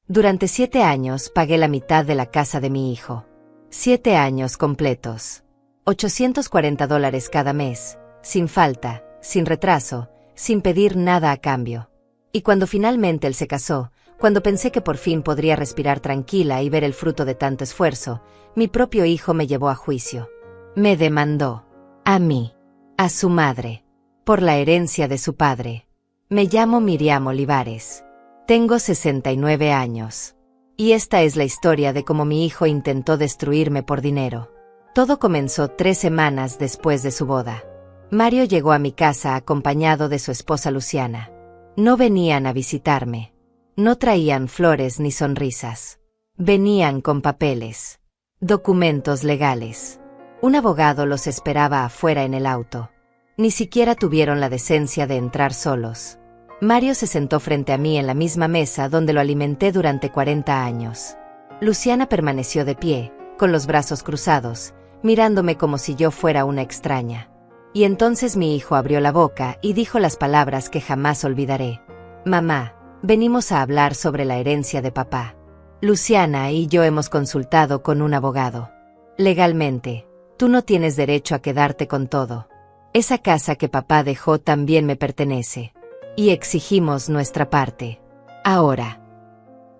Durante 7 años pagué la mitad de la casa de mi hijo. 7 años completos. $840 cada mes, sin falta, sin retraso, sin pedir nada a cambio. Y cuando finalmente él se casó, cuando pensé que por fin podría respirar tranquila y ver el fruto de tanto esfuerzo, mi propio hijo me llevó a juicio. Me demandó. A mí. A su madre. Por la herencia de su padre. Me llamo Miriam Olivares. Tengo 69 años. Y esta es la historia de cómo mi hijo intentó destruirme por dinero. Todo comenzó 3 semanas después de su boda. Mario llegó a mi casa acompañado de su esposa Luciana. No venían a visitarme. No traían flores ni sonrisas. Venían con papeles. Documentos legales. Un abogado los esperaba afuera en el auto. Ni siquiera tuvieron la decencia de entrar solos. Mario se sentó frente a mí en la misma mesa donde lo alimenté durante 40 años. Luciana permaneció de pie, con los brazos cruzados, mirándome como si yo fuera una extraña. Y entonces mi hijo abrió la boca y dijo las palabras que jamás olvidaré. Mamá, venimos a hablar sobre la herencia de papá. Luciana y yo hemos consultado con un abogado. Legalmente, tú no tienes derecho a quedarte con todo. Esa casa que papá dejó también me pertenece. Y exigimos nuestra parte. Ahora.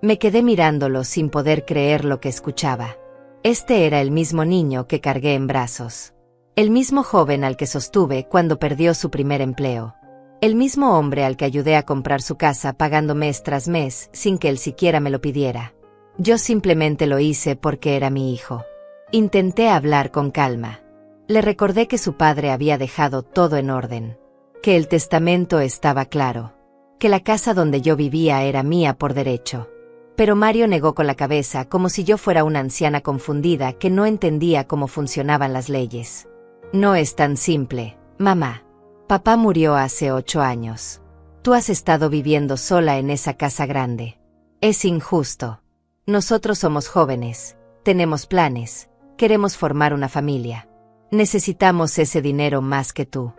Me quedé mirándolo sin poder creer lo que escuchaba. Este era el mismo niño que cargué en brazos. El mismo joven al que sostuve cuando perdió su primer empleo. El mismo hombre al que ayudé a comprar su casa pagando mes tras mes sin que él siquiera me lo pidiera. Yo simplemente lo hice porque era mi hijo. Intenté hablar con calma. Le recordé que su padre había dejado todo en orden. Que el testamento estaba claro. Que la casa donde yo vivía era mía por derecho. Pero Mario negó con la cabeza como si yo fuera una anciana confundida que no entendía cómo funcionaban las leyes. No es tan simple, mamá. Papá murió hace 8 años. Tú has estado viviendo sola en esa casa grande. Es injusto. Nosotros somos jóvenes, tenemos planes, queremos formar una familia. Necesitamos ese dinero más que tú.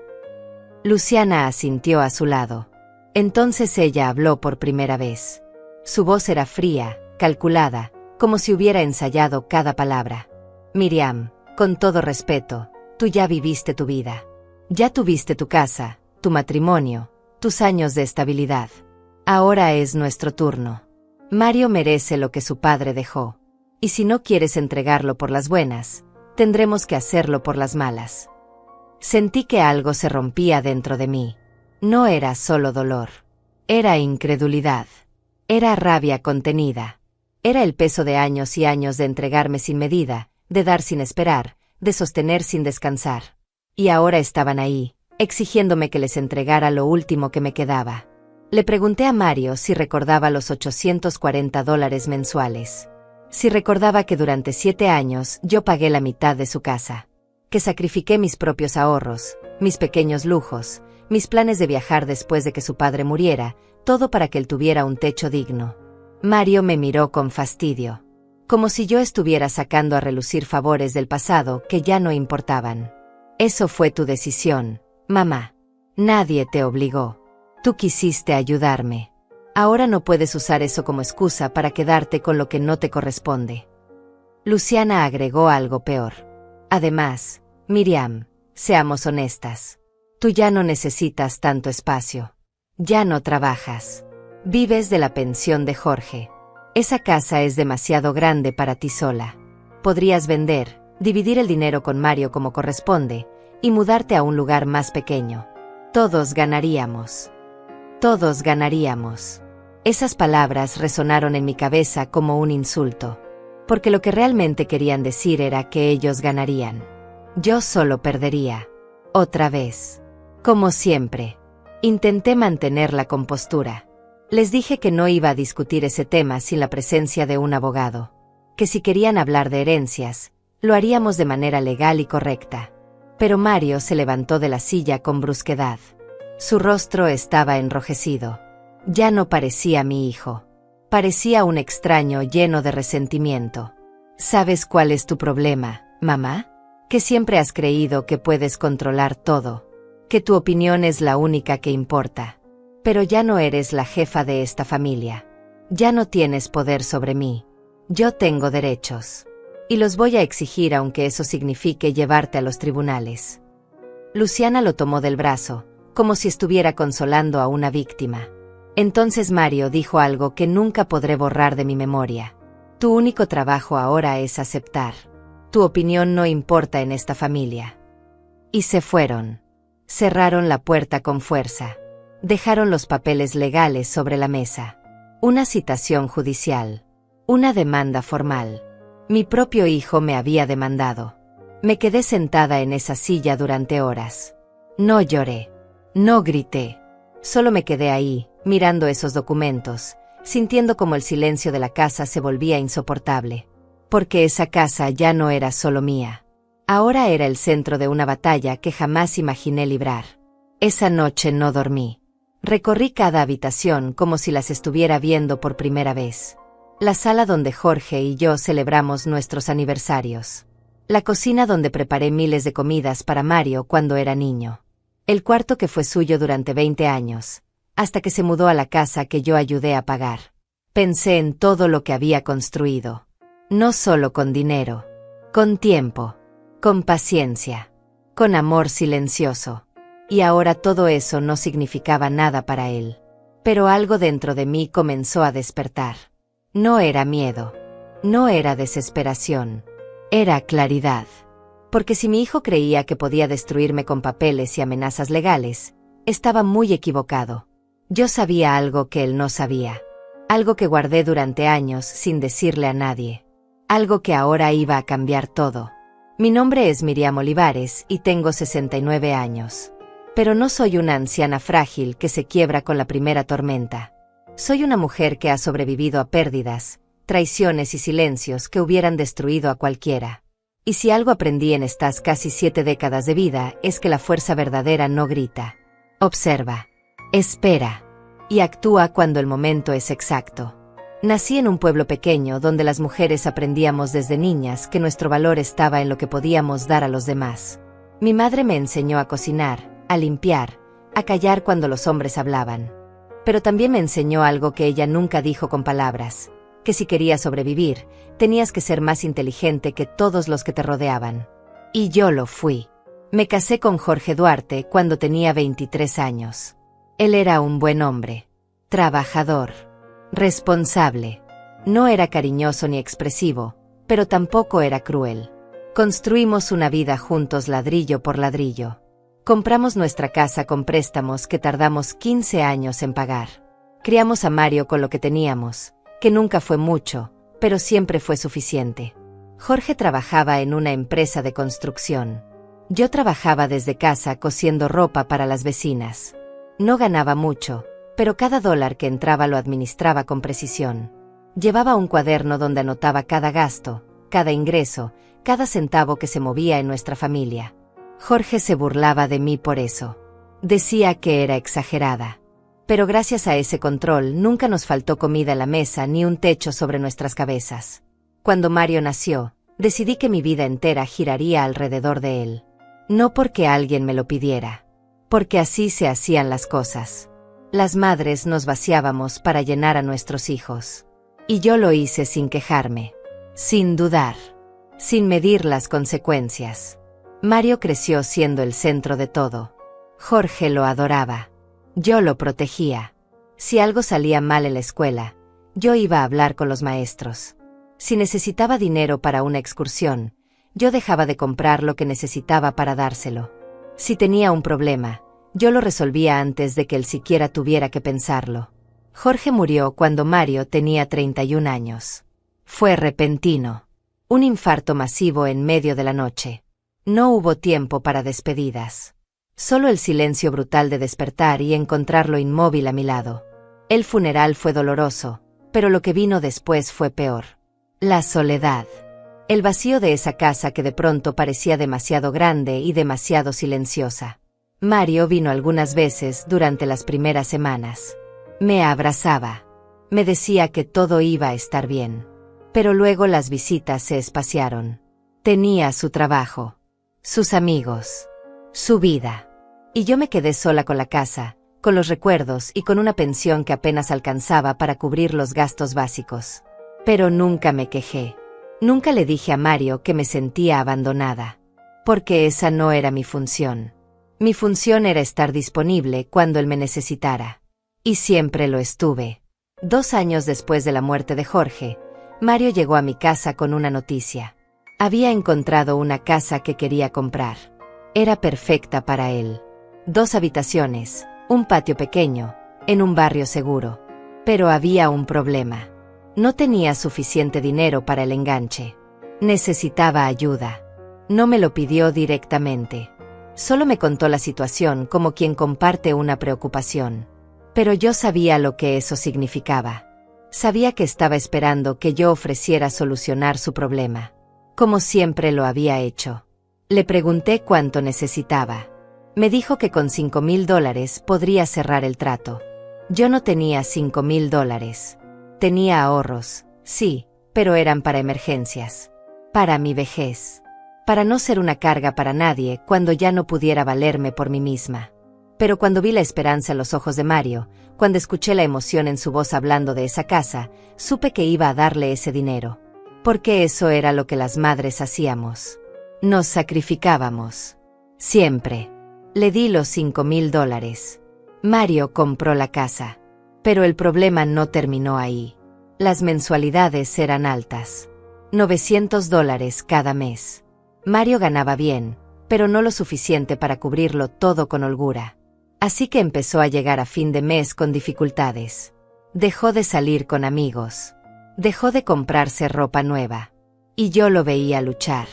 Luciana asintió a su lado. Entonces ella habló por primera vez. Su voz era fría, calculada, como si hubiera ensayado cada palabra. Miriam, con todo respeto, tú ya viviste tu vida. Ya tuviste tu casa, tu matrimonio, tus años de estabilidad. Ahora es nuestro turno. Mario merece lo que su padre dejó. Y si no quieres entregarlo por las buenas, tendremos que hacerlo por las malas. Sentí que algo se rompía dentro de mí. No era solo dolor. Era incredulidad. Era rabia contenida. Era el peso de años y años de entregarme sin medida, de dar sin esperar, de sostener sin descansar. Y ahora estaban ahí, exigiéndome que les entregara lo último que me quedaba. Le pregunté a Mario si recordaba los $840 mensuales. Si recordaba que durante 7 años yo pagué la mitad de su casa. Que sacrifiqué mis propios ahorros, mis pequeños lujos, mis planes de viajar después de que su padre muriera, todo para que él tuviera un techo digno. Mario me miró con fastidio. Como si yo estuviera sacando a relucir favores del pasado que ya no importaban. Eso fue tu decisión, mamá. Nadie te obligó. Tú quisiste ayudarme. Ahora no puedes usar eso como excusa para quedarte con lo que no te corresponde. Luciana agregó algo peor. Además, Miriam, seamos honestas. Tú ya no necesitas tanto espacio. Ya no trabajas. Vives de la pensión de Jorge. Esa casa es demasiado grande para ti sola. Podrías vender, dividir el dinero con Mario como corresponde, y mudarte a un lugar más pequeño. Todos ganaríamos. Todos ganaríamos. Esas palabras resonaron en mi cabeza como un insulto. Porque lo que realmente querían decir era que ellos ganarían. Yo solo perdería. Otra vez. Como siempre. Intenté mantener la compostura. Les dije que no iba a discutir ese tema sin la presencia de un abogado. Que si querían hablar de herencias, lo haríamos de manera legal y correcta. Pero Mario se levantó de la silla con brusquedad. Su rostro estaba enrojecido. Ya no parecía mi hijo. Parecía un extraño lleno de resentimiento. ¿Sabes cuál es tu problema, mamá? Que siempre has creído que puedes controlar todo. Que tu opinión es la única que importa. Pero ya no eres la jefa de esta familia. Ya no tienes poder sobre mí. Yo tengo derechos. Y los voy a exigir aunque eso signifique llevarte a los tribunales. Luciana lo tomó del brazo, como si estuviera consolando a una víctima. Entonces Mario dijo algo que nunca podré borrar de mi memoria. Tu único trabajo ahora es aceptar. Tu opinión no importa en esta familia. Y se fueron. Cerraron la puerta con fuerza. Dejaron los papeles legales sobre la mesa. Una citación judicial. Una demanda formal. Mi propio hijo me había demandado. Me quedé sentada en esa silla durante horas. No lloré. No grité. Solo me quedé ahí, mirando esos documentos, sintiendo como el silencio de la casa se volvía insoportable. Porque esa casa ya no era solo mía. Ahora era el centro de una batalla que jamás imaginé librar. Esa noche no dormí. Recorrí cada habitación como si las estuviera viendo por primera vez. La sala donde Jorge y yo celebramos nuestros aniversarios. La cocina donde preparé miles de comidas para Mario cuando era niño. El cuarto que fue suyo durante 20 años, hasta que se mudó a la casa que yo ayudé a pagar. Pensé en todo lo que había construido. No solo con dinero, con tiempo, con paciencia, con amor silencioso. Y ahora todo eso no significaba nada para él. Pero algo dentro de mí comenzó a despertar. No era miedo, no era desesperación, era claridad. Porque si mi hijo creía que podía destruirme con papeles y amenazas legales, estaba muy equivocado. Yo sabía algo que él no sabía. Algo que guardé durante años sin decirle a nadie. Algo que ahora iba a cambiar todo. Mi nombre es Miriam Olivares y tengo 69 años. Pero no soy una anciana frágil que se quiebra con la primera tormenta. Soy una mujer que ha sobrevivido a pérdidas, traiciones y silencios que hubieran destruido a cualquiera. Y si algo aprendí en estas casi 7 décadas de vida es que la fuerza verdadera no grita. Observa, espera, y actúa cuando el momento es exacto. Nací en un pueblo pequeño donde las mujeres aprendíamos desde niñas que nuestro valor estaba en lo que podíamos dar a los demás. Mi madre me enseñó a cocinar, a limpiar, a callar cuando los hombres hablaban. Pero también me enseñó algo que ella nunca dijo con palabras, que si querías sobrevivir, tenías que ser más inteligente que todos los que te rodeaban. Y yo lo fui. Me casé con Jorge Duarte cuando tenía 23 años. Él era un buen hombre, trabajador, responsable. No era cariñoso ni expresivo, pero tampoco era cruel. Construimos una vida juntos ladrillo por ladrillo. Compramos nuestra casa con préstamos que tardamos 15 años en pagar. Criamos a Mario con lo que teníamos, que nunca fue mucho, pero siempre fue suficiente. Jorge trabajaba en una empresa de construcción. Yo trabajaba desde casa cosiendo ropa para las vecinas. No ganaba mucho, pero cada dólar que entraba lo administraba con precisión. Llevaba un cuaderno donde anotaba cada gasto, cada ingreso, cada centavo que se movía en nuestra familia. Jorge se burlaba de mí por eso. Decía que era exagerada. Pero gracias a ese control nunca nos faltó comida en la mesa ni un techo sobre nuestras cabezas. Cuando Mario nació, decidí que mi vida entera giraría alrededor de él. No porque alguien me lo pidiera. Porque así se hacían las cosas. Las madres nos vaciábamos para llenar a nuestros hijos. Y yo lo hice sin quejarme. Sin dudar. Sin medir las consecuencias. Mario creció siendo el centro de todo. Jorge lo adoraba. Yo lo protegía. Si algo salía mal en la escuela, yo iba a hablar con los maestros. Si necesitaba dinero para una excursión, yo dejaba de comprar lo que necesitaba para dárselo. Si tenía un problema, yo lo resolvía antes de que él siquiera tuviera que pensarlo. Jorge murió cuando Mario tenía 31 años. Fue repentino. Un infarto masivo en medio de la noche. No hubo tiempo para despedidas. Solo el silencio brutal de despertar y encontrarlo inmóvil a mi lado. El funeral fue doloroso, pero lo que vino después fue peor. La soledad. El vacío de esa casa que de pronto parecía demasiado grande y demasiado silenciosa. Mario vino algunas veces durante las primeras semanas. Me abrazaba. Me decía que todo iba a estar bien. Pero luego las visitas se espaciaron. Tenía su trabajo. Sus amigos, su vida. Y yo me quedé sola con la casa, con los recuerdos y con una pensión que apenas alcanzaba para cubrir los gastos básicos. Pero nunca me quejé. Nunca le dije a Mario que me sentía abandonada. Porque esa no era mi función. Mi función era estar disponible cuando él me necesitara. Y siempre lo estuve. 2 años después de la muerte de Jorge, Mario llegó a mi casa con una noticia. Había encontrado una casa que quería comprar. Era perfecta para él. 2 habitaciones, un patio pequeño, en un barrio seguro. Pero había un problema. No tenía suficiente dinero para el enganche. Necesitaba ayuda. No me lo pidió directamente. Solo me contó la situación como quien comparte una preocupación. Pero yo sabía lo que eso significaba. Sabía que estaba esperando que yo ofreciera solucionar su problema. Como siempre lo había hecho. Le pregunté cuánto necesitaba. Me dijo que con $5,000 podría cerrar el trato. Yo no tenía $5,000. Tenía ahorros, sí, pero eran para emergencias. Para mi vejez. Para no ser una carga para nadie cuando ya no pudiera valerme por mí misma. Pero cuando vi la esperanza en los ojos de Mario, cuando escuché la emoción en su voz hablando de esa casa, supe que iba a darle ese dinero. Porque eso era lo que las madres hacíamos. Nos sacrificábamos. Siempre. Le di los $5,000. Mario compró la casa. Pero el problema no terminó ahí. Las mensualidades eran altas. $900 cada mes. Mario ganaba bien, pero no lo suficiente para cubrirlo todo con holgura. Así que empezó a llegar a fin de mes con dificultades. Dejó de salir con amigos. Dejó de comprarse ropa nueva. Y yo lo veía luchar.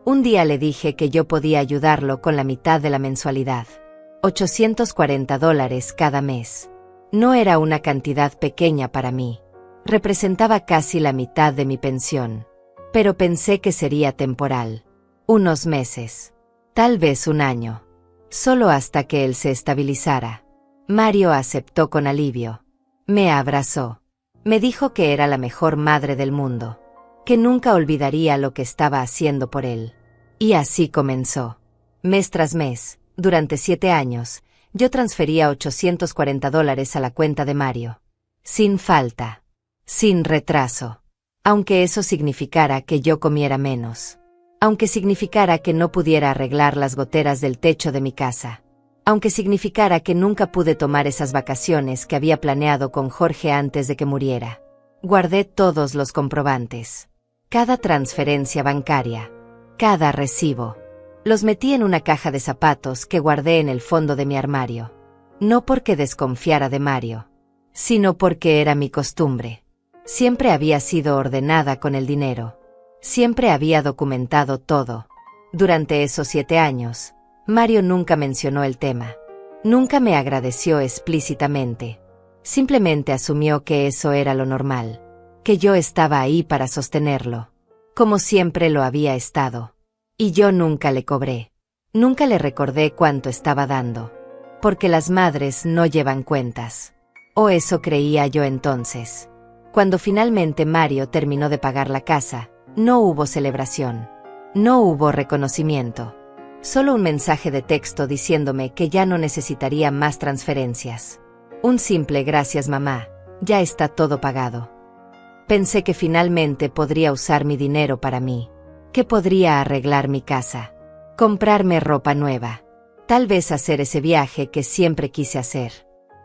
Un día le dije que yo podía ayudarlo con la mitad de la mensualidad. $840 cada mes. No era una cantidad pequeña para mí. Representaba casi la mitad de mi pensión. Pero pensé que sería temporal. Unos meses. Tal vez un año. Solo hasta que él se estabilizara. Mario aceptó con alivio. Me abrazó. Me dijo que era la mejor madre del mundo. Que nunca olvidaría lo que estaba haciendo por él. Y así comenzó. Mes tras mes, durante 7 años, yo transfería $840 a la cuenta de Mario. Sin falta. Sin retraso. Aunque eso significara que yo comiera menos. Aunque significara que no pudiera arreglar las goteras del techo de mi casa. Aunque significara que nunca pude tomar esas vacaciones que había planeado con Jorge antes de que muriera. Guardé todos los comprobantes. Cada transferencia bancaria. Cada recibo. Los metí en una caja de zapatos que guardé en el fondo de mi armario. No porque desconfiara de Mario, sino porque era mi costumbre. Siempre había sido ordenada con el dinero. Siempre había documentado todo. Durante esos 7 años, Mario nunca mencionó el tema. Nunca me agradeció explícitamente. Simplemente asumió que eso era lo normal. Que yo estaba ahí para sostenerlo. Como siempre lo había estado. Y yo nunca le cobré. Nunca le recordé cuánto estaba dando. Porque las madres no llevan cuentas. O eso creía yo entonces. Cuando finalmente Mario terminó de pagar la casa, no hubo celebración. No hubo reconocimiento. Solo un mensaje de texto diciéndome que ya no necesitaría más transferencias. Un simple gracias mamá, ya está todo pagado. Pensé que finalmente podría usar mi dinero para mí. Que podría arreglar mi casa. Comprarme ropa nueva. Tal vez hacer ese viaje que siempre quise hacer.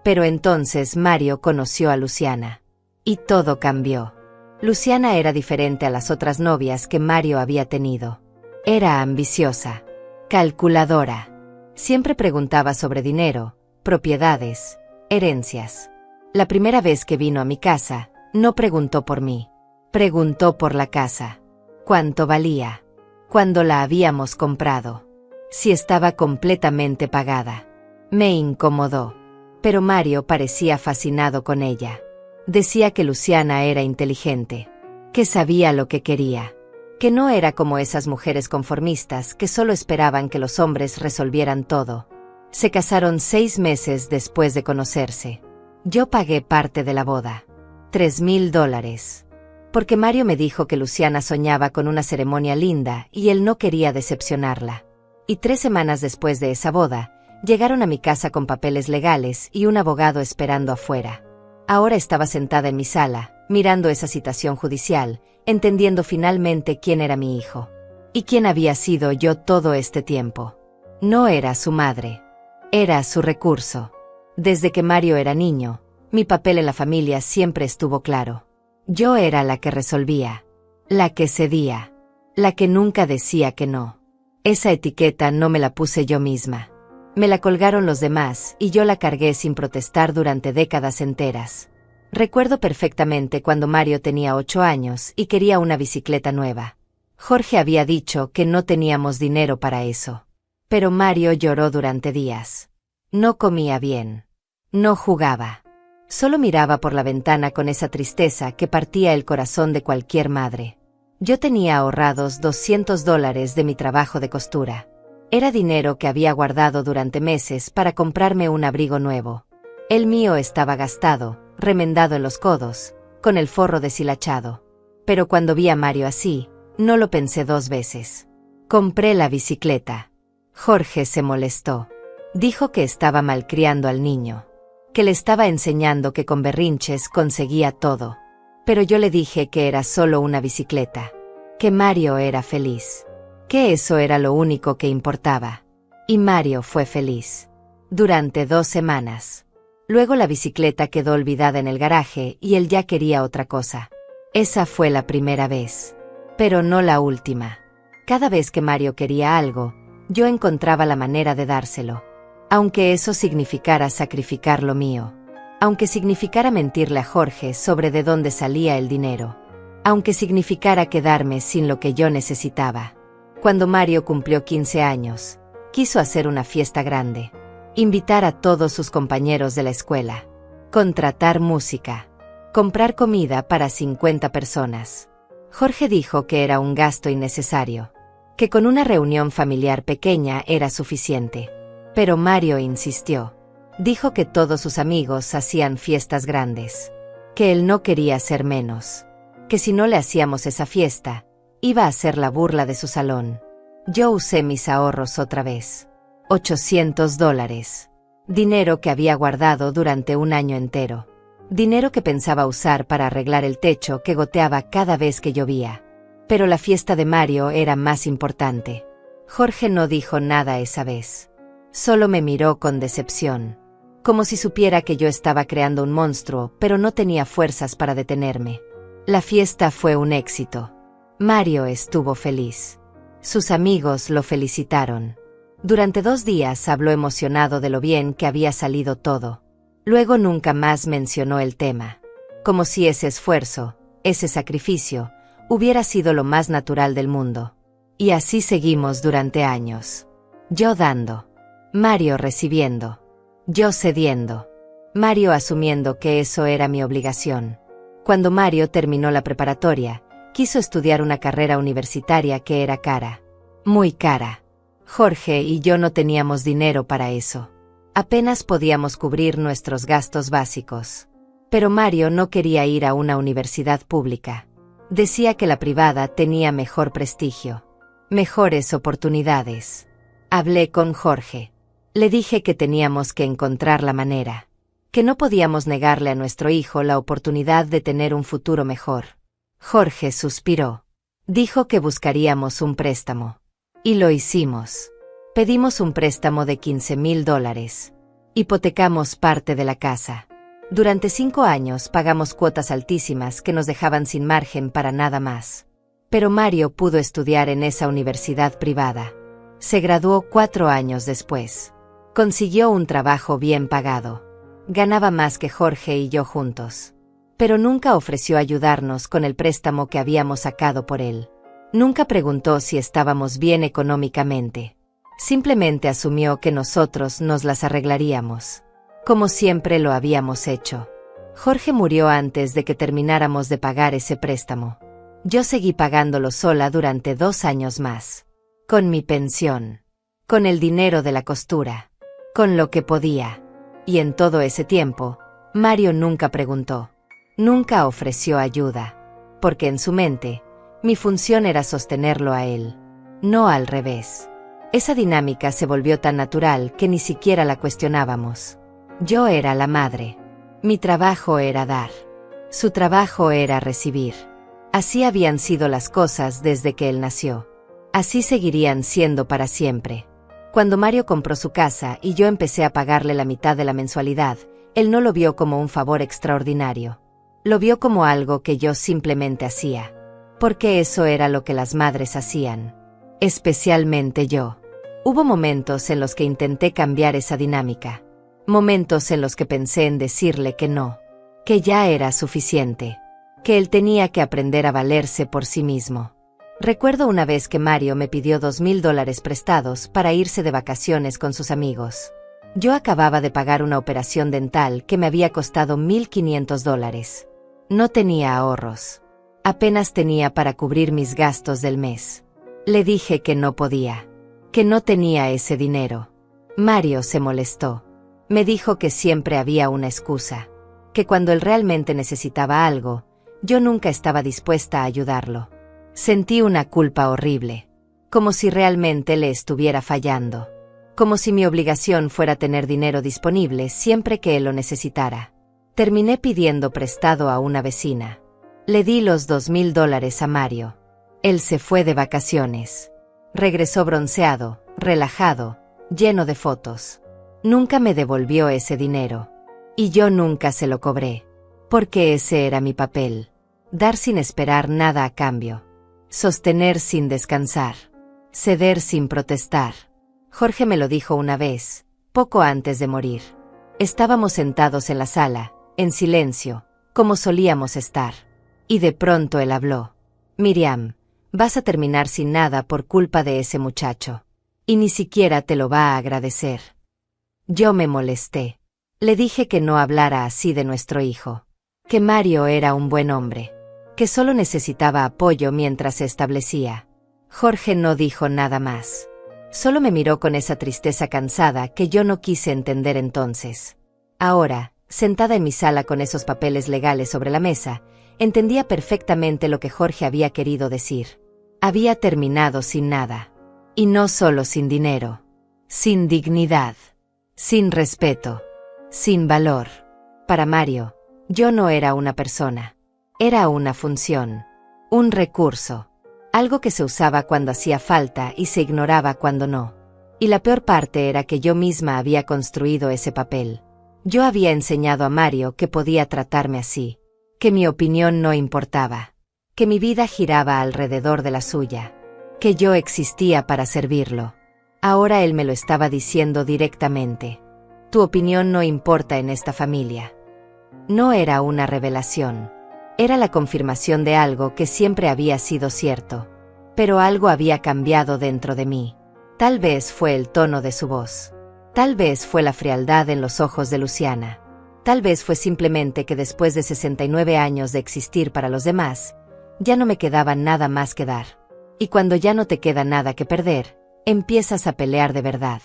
Pero entonces Mario conoció a Luciana. Y todo cambió. Luciana era diferente a las otras novias que Mario había tenido. Era ambiciosa. Calculadora. Siempre preguntaba sobre dinero, propiedades, herencias. La primera vez que vino a mi casa, no preguntó por mí. Preguntó por la casa. ¿Cuánto valía? ¿Cuándo la habíamos comprado? Si estaba completamente pagada. Me incomodó. Pero Mario parecía fascinado con ella. Decía que Luciana era inteligente. Que sabía lo que quería. Que no era como esas mujeres conformistas que solo esperaban que los hombres resolvieran todo. Se casaron 6 meses después de conocerse. Yo pagué parte de la boda. $3,000. Porque Mario me dijo que Luciana soñaba con una ceremonia linda y él no quería decepcionarla. Y 3 semanas después de esa boda, Llegaron a mi casa con papeles legales y un abogado esperando afuera. Ahora estaba sentada en mi sala, mirando esa citación judicial, entendiendo finalmente quién era mi hijo. Y quién había sido yo todo este tiempo. No era su madre. Era su recurso. Desde que Mario era niño, mi papel en la familia siempre estuvo claro. Yo era la que resolvía, la que cedía, la que nunca decía que no. Esa etiqueta no me la puse yo misma. Me la colgaron los demás y yo la cargué sin protestar durante décadas enteras. Recuerdo perfectamente cuando Mario tenía 8 años y quería una bicicleta nueva. Jorge había dicho que no teníamos dinero para eso. Pero Mario lloró durante días. No comía bien. No jugaba. Solo miraba por la ventana con esa tristeza que partía el corazón de cualquier madre. Yo tenía ahorrados $200 de mi trabajo de costura. Era dinero que había guardado durante meses para comprarme un abrigo nuevo. El mío estaba gastado, remendado en los codos, con el forro deshilachado. Pero cuando vi a Mario así, no lo pensé 2 veces. Compré la bicicleta. Jorge se molestó. Dijo que estaba malcriando al niño. Que le estaba enseñando que con berrinches conseguía todo. Pero yo le dije que era solo una bicicleta. Que Mario era feliz. Que eso era lo único que importaba. Y Mario fue feliz. Durante 2 semanas. Luego la bicicleta quedó olvidada en el garaje y él ya quería otra cosa. Esa fue la primera vez. Pero no la última. Cada vez que Mario quería algo, yo encontraba la manera de dárselo. Aunque eso significara sacrificar lo mío. Aunque significara mentirle a Jorge sobre de dónde salía el dinero. Aunque significara quedarme sin lo que yo necesitaba. Cuando Mario cumplió 15 años, quiso hacer una fiesta grande. Invitar a todos sus compañeros de la escuela. Contratar música. Comprar comida para 50 personas. Jorge dijo que era un gasto innecesario. Que con una reunión familiar pequeña era suficiente. Pero Mario insistió. Dijo que todos sus amigos hacían fiestas grandes. Que él no quería ser menos. Que si no le hacíamos esa fiesta, iba a ser la burla de su salón. Yo usé mis ahorros otra vez. $800. Dinero que había guardado durante un año entero. Dinero que pensaba usar para arreglar el techo que goteaba cada vez que llovía. Pero la fiesta de Mario era más importante. Jorge no dijo nada esa vez. Solo me miró con decepción. Como si supiera que yo estaba creando un monstruo, pero no tenía fuerzas para detenerme. La fiesta fue un éxito. Mario estuvo feliz. Sus amigos lo felicitaron. Durante 2 días habló emocionado de lo bien que había salido todo. Luego nunca más mencionó el tema. Como si ese esfuerzo, ese sacrificio, hubiera sido lo más natural del mundo. Y así seguimos durante años. Yo dando. Mario recibiendo. Yo cediendo. Mario asumiendo que eso era mi obligación. Cuando Mario terminó la preparatoria, quiso estudiar una carrera universitaria que era cara. Muy cara. Jorge y yo no teníamos dinero para eso. Apenas podíamos cubrir nuestros gastos básicos. Pero Mario no quería ir a una universidad pública. Decía que la privada tenía mejor prestigio. Mejores oportunidades. Hablé con Jorge. Le dije que teníamos que encontrar la manera. Que no podíamos negarle a nuestro hijo la oportunidad de tener un futuro mejor. Jorge suspiró. Dijo que buscaríamos un préstamo. Y lo hicimos. Pedimos un préstamo de $15,000. Hipotecamos parte de la casa. Durante 5 años pagamos cuotas altísimas que nos dejaban sin margen para nada más. Pero Mario pudo estudiar en esa universidad privada. Se graduó 4 años después. Consiguió un trabajo bien pagado. Ganaba más que Jorge y yo juntos. Pero nunca ofreció ayudarnos con el préstamo que habíamos sacado por él. Nunca preguntó si estábamos bien económicamente. Simplemente asumió que nosotros nos las arreglaríamos. Como siempre lo habíamos hecho. Jorge murió antes de que termináramos de pagar ese préstamo. Yo seguí pagándolo sola durante 2 años más. Con mi pensión. Con el dinero de la costura. Con lo que podía. Y en todo ese tiempo, Mario nunca preguntó. Nunca ofreció ayuda. Porque en su mente, mi función era sostenerlo a él. No al revés. Esa dinámica se volvió tan natural que ni siquiera la cuestionábamos. Yo era la madre. Mi trabajo era dar. Su trabajo era recibir. Así habían sido las cosas desde que él nació. Así seguirían siendo para siempre. Cuando Mario compró su casa y yo empecé a pagarle la mitad de la mensualidad, él no lo vio como un favor extraordinario. Lo vio como algo que yo simplemente hacía. Porque eso era lo que las madres hacían. Especialmente yo. Hubo momentos en los que intenté cambiar esa dinámica. Momentos en los que pensé en decirle que no. Que ya era suficiente. Que él tenía que aprender a valerse por sí mismo. Recuerdo una vez que Mario me pidió $2,000 prestados para irse de vacaciones con sus amigos. Yo acababa de pagar una operación dental que me había costado $1,500. No tenía ahorros. Apenas tenía para cubrir mis gastos del mes. Le dije que no podía. Que no tenía ese dinero. Mario se molestó. Me dijo que siempre había una excusa. Que cuando él realmente necesitaba algo, yo nunca estaba dispuesta a ayudarlo. Sentí una culpa horrible. Como si realmente le estuviera fallando. Como si mi obligación fuera tener dinero disponible siempre que él lo necesitara. Terminé pidiendo prestado a una vecina. Le di los $2,000 a Mario. Él se fue de vacaciones. Regresó bronceado, relajado, lleno de fotos. Nunca me devolvió ese dinero. Y yo nunca se lo cobré. Porque ese era mi papel. Dar sin esperar nada a cambio. Sostener sin descansar. Ceder sin protestar. Jorge me lo dijo una vez, poco antes de morir. Estábamos sentados en la sala, en silencio, como solíamos estar. Y de pronto él habló. Miriam, vas a terminar sin nada por culpa de ese muchacho. Y ni siquiera te lo va a agradecer. Yo me molesté. Le dije que no hablara así de nuestro hijo. Que Mario era un buen hombre. Que solo necesitaba apoyo mientras se establecía. Jorge no dijo nada más. Solo me miró con esa tristeza cansada que yo no quise entender entonces. Ahora, sentada en mi sala con esos papeles legales sobre la mesa, entendía perfectamente lo que Jorge había querido decir. Había terminado sin nada. Y no solo sin dinero. Sin dignidad. Sin respeto. Sin valor. Para Mario, yo no era una persona. Era una función. Un recurso. Algo que se usaba cuando hacía falta y se ignoraba cuando no. Y la peor parte era que yo misma había construido ese papel. Yo había enseñado a Mario que podía tratarme así. Que mi opinión no importaba. Que mi vida giraba alrededor de la suya. Que yo existía para servirlo. Ahora él me lo estaba diciendo directamente. Tu opinión no importa en esta familia. No era una revelación. Era la confirmación de algo que siempre había sido cierto. Pero algo había cambiado dentro de mí. Tal vez fue el tono de su voz. Tal vez fue la frialdad en los ojos de Luciana. Tal vez fue simplemente que después de 69 años de existir para los demás, ya no me quedaba nada más que dar. Y cuando ya no te queda nada que perder, empiezas a pelear de verdad.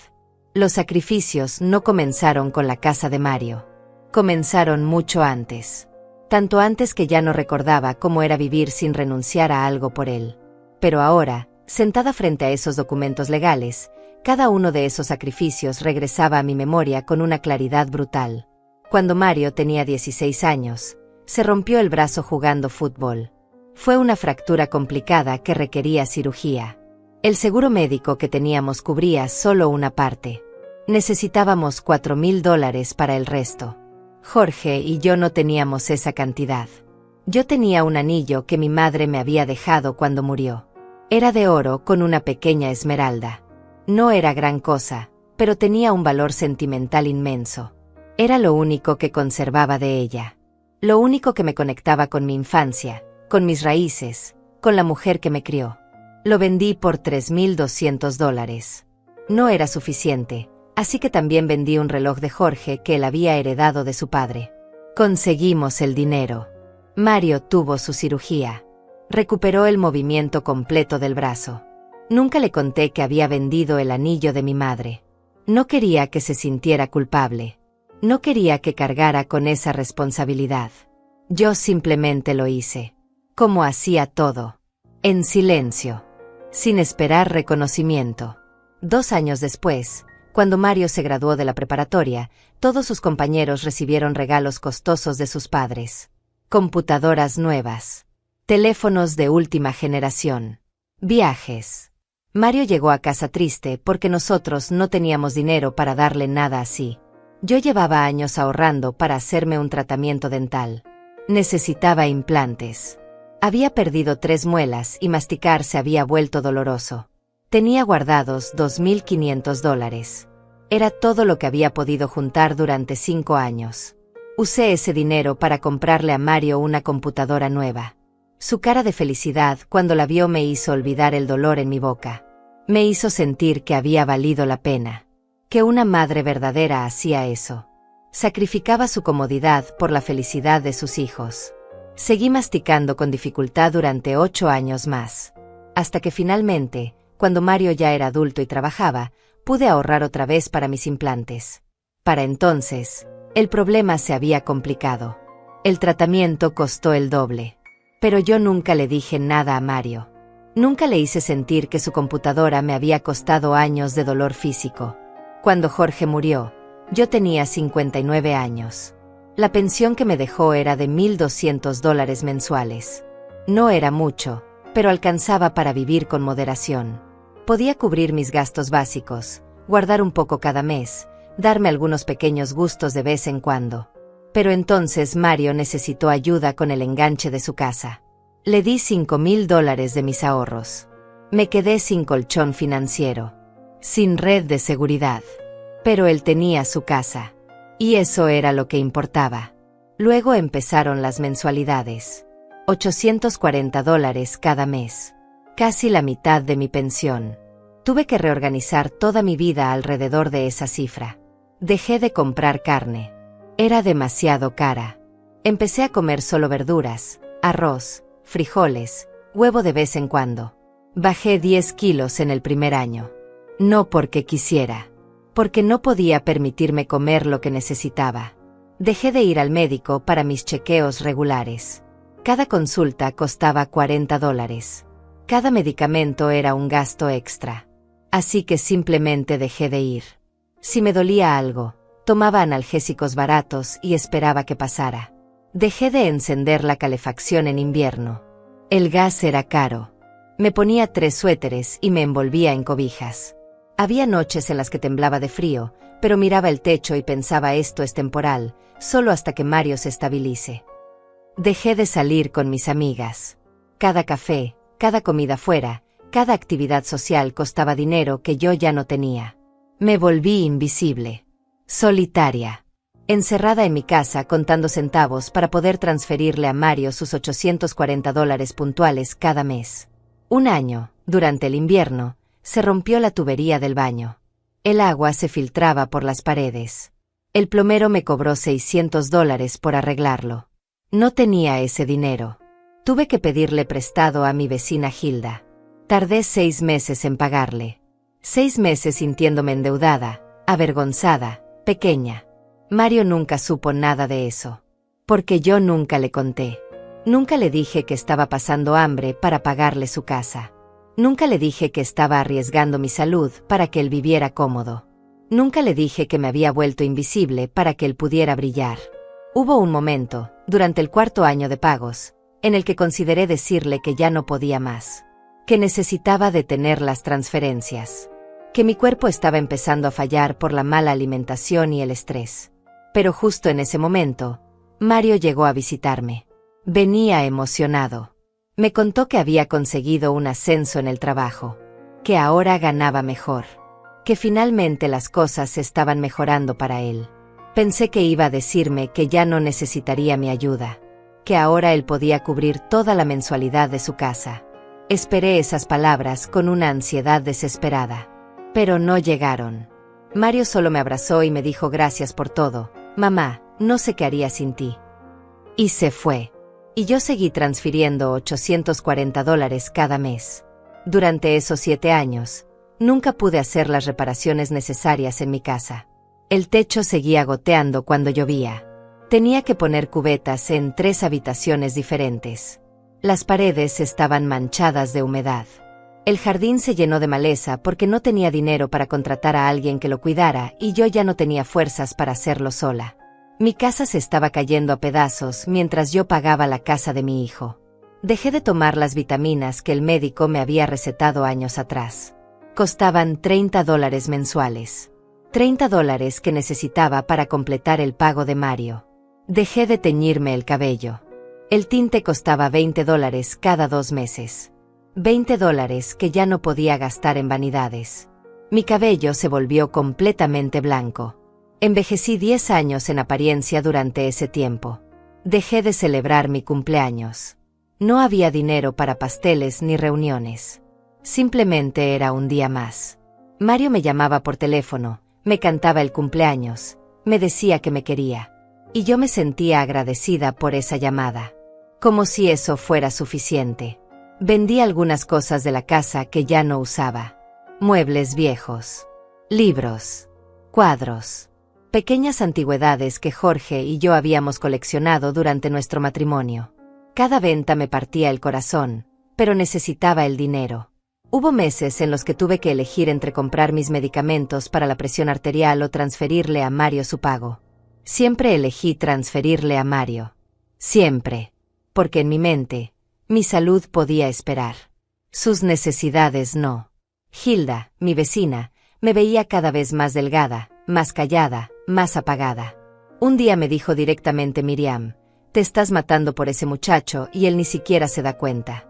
Los sacrificios no comenzaron con la casa de Mario. Comenzaron mucho antes. Tanto antes que ya no recordaba cómo era vivir sin renunciar a algo por él. Pero ahora, sentada frente a esos documentos legales, cada uno de esos sacrificios regresaba a mi memoria con una claridad brutal. Cuando Mario tenía 16 años, se rompió el brazo jugando fútbol. Fue una fractura complicada que requería cirugía. El seguro médico que teníamos cubría solo una parte. Necesitábamos $4,000 para el resto. Jorge y yo no teníamos esa cantidad. Yo tenía un anillo que mi madre me había dejado cuando murió. Era de oro con una pequeña esmeralda. No era gran cosa, pero tenía un valor sentimental inmenso. Era lo único que conservaba de ella. Lo único que me conectaba con mi infancia, con mis raíces, con la mujer que me crió. Lo vendí por $3,200. No era suficiente. Así que también vendí un reloj de Jorge que él había heredado de su padre. Conseguimos el dinero. Mario tuvo su cirugía. Recuperó el movimiento completo del brazo. Nunca le conté que había vendido el anillo de mi madre. No quería que se sintiera culpable. No quería que cargara con esa responsabilidad. Yo simplemente lo hice. Como hacía todo. En silencio. Sin esperar reconocimiento. 2 años después, cuando Mario se graduó de la preparatoria, todos sus compañeros recibieron regalos costosos de sus padres. Computadoras nuevas. Teléfonos de última generación. Viajes. Mario llegó a casa triste porque nosotros no teníamos dinero para darle nada así. Yo llevaba años ahorrando para hacerme un tratamiento dental. Necesitaba implantes. Había perdido 3 muelas y masticar se había vuelto doloroso. Tenía guardados $2,500. Era todo lo que había podido juntar durante 5 años. Usé ese dinero para comprarle a Mario una computadora nueva. Su cara de felicidad cuando la vio me hizo olvidar el dolor en mi boca. Me hizo sentir que había valido la pena. Que una madre verdadera hacía eso. Sacrificaba su comodidad por la felicidad de sus hijos. Seguí masticando con dificultad durante 8 años más. Hasta que finalmente, cuando Mario ya era adulto y trabajaba, pude ahorrar otra vez para mis implantes. Para entonces, el problema se había complicado. El tratamiento costó el doble. Pero yo nunca le dije nada a Mario. Nunca le hice sentir que su computadora me había costado años de dolor físico. Cuando Jorge murió, yo tenía 59 años. La pensión que me dejó era de $1,200 mensuales. No era mucho, pero alcanzaba para vivir con moderación. Podía cubrir mis gastos básicos, guardar un poco cada mes, darme algunos pequeños gustos de vez en cuando. Pero entonces Mario necesitó ayuda con el enganche de su casa. Le di $5,000 de mis ahorros. Me quedé sin colchón financiero, sin red de seguridad. Pero él tenía su casa. Y eso era lo que importaba. Luego empezaron las mensualidades. $840 cada mes. Casi la mitad de mi pensión. Tuve que reorganizar toda mi vida alrededor de esa cifra. Dejé de comprar carne. Era demasiado cara. Empecé a comer solo verduras, arroz, frijoles, huevo de vez en cuando. Bajé 10 kilos en el primer año. No porque quisiera. Porque no podía permitirme comer lo que necesitaba. Dejé de ir al médico para mis chequeos regulares. Cada consulta costaba $40. Cada medicamento era un gasto extra. Así que simplemente dejé de ir. Si me dolía algo, tomaba analgésicos baratos y esperaba que pasara. Dejé de encender la calefacción en invierno. El gas era caro. Me ponía 3 suéteres y me envolvía en cobijas. Había noches en las que temblaba de frío, pero miraba el techo y pensaba esto es temporal, solo hasta que Mario se estabilice. Dejé de salir con mis amigas. Cada café, cada comida fuera, cada actividad social costaba dinero que yo ya no tenía. Me volví invisible. Solitaria. Encerrada en mi casa contando centavos para poder transferirle a Mario sus $840 puntuales cada mes. Un año, durante el invierno, se rompió la tubería del baño. El agua se filtraba por las paredes. El plomero me cobró $600 por arreglarlo. No tenía ese dinero. Tuve que pedirle prestado a mi vecina Hilda. Tardé 6 meses en pagarle. 6 meses sintiéndome endeudada, avergonzada, pequeña. Mario nunca supo nada de eso. Porque yo nunca le conté. Nunca le dije que estaba pasando hambre para pagarle su casa. Nunca le dije que estaba arriesgando mi salud para que él viviera cómodo. Nunca le dije que me había vuelto invisible para que él pudiera brillar. Hubo un momento, durante el 4.º año de pagos, en el que consideré decirle que ya no podía más. Que necesitaba detener las transferencias. Que mi cuerpo estaba empezando a fallar por la mala alimentación y el estrés. Pero justo en ese momento, Mario llegó a visitarme. Venía emocionado. Me contó que había conseguido un ascenso en el trabajo. Que ahora ganaba mejor. Que finalmente las cosas estaban mejorando para él. Pensé que iba a decirme que ya no necesitaría mi ayuda. Que ahora él podía cubrir toda la mensualidad de su casa. Esperé esas palabras con una ansiedad desesperada. Pero no llegaron. Mario solo me abrazó y me dijo gracias por todo. Mamá, no sé qué haría sin ti. Y se fue. Y yo seguí transfiriendo $840 cada mes. Durante esos 7 años, nunca pude hacer las reparaciones necesarias en mi casa. El techo seguía goteando cuando llovía. Tenía que poner cubetas en 3 habitaciones diferentes. Las paredes estaban manchadas de humedad. El jardín se llenó de maleza porque no tenía dinero para contratar a alguien que lo cuidara y yo ya no tenía fuerzas para hacerlo sola. Mi casa se estaba cayendo a pedazos mientras yo pagaba la casa de mi hijo. Dejé de tomar las vitaminas que el médico me había recetado años atrás. Costaban $30 mensuales. $30 que necesitaba para completar el pago de Mario. Dejé de teñirme el cabello. El tinte costaba $20 cada 2 meses. $20 que ya no podía gastar en vanidades. Mi cabello se volvió completamente blanco. Envejecí 10 años en apariencia durante ese tiempo. Dejé de celebrar mi cumpleaños. No había dinero para pasteles ni reuniones. Simplemente era un día más. Mario me llamaba por teléfono, me cantaba el cumpleaños, me decía que me quería. Y yo me sentía agradecida por esa llamada. Como si eso fuera suficiente. Vendí algunas cosas de la casa que ya no usaba. Muebles viejos. Libros. Cuadros. Pequeñas antigüedades que Jorge y yo habíamos coleccionado durante nuestro matrimonio. Cada venta me partía el corazón, pero necesitaba el dinero. Hubo meses en los que tuve que elegir entre comprar mis medicamentos para la presión arterial o transferirle a Mario su pago. Siempre elegí transferirle a Mario. Siempre. Porque en mi mente, mi salud podía esperar. Sus necesidades no. Hilda, mi vecina, me veía cada vez más delgada, más callada, más apagada. Un día me dijo directamente Miriam, te estás matando por ese muchacho y él ni siquiera se da cuenta.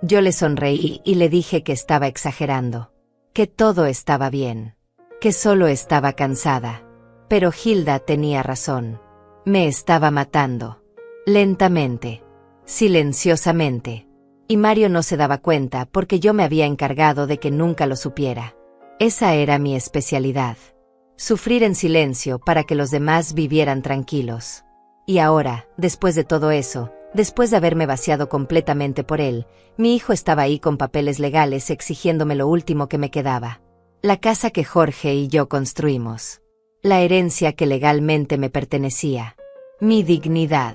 Yo le sonreí y le dije que estaba exagerando. Que todo estaba bien. Que solo estaba cansada. Pero Hilda tenía razón. Me estaba matando. Lentamente. Silenciosamente. Y Mario no se daba cuenta porque yo me había encargado de que nunca lo supiera. Esa era mi especialidad. Sufrir en silencio para que los demás vivieran tranquilos. Y ahora, después de todo eso, después de haberme vaciado completamente por él, mi hijo estaba ahí con papeles legales exigiéndome lo último que me quedaba. La casa que Jorge y yo construimos. La herencia que legalmente me pertenecía. Mi dignidad.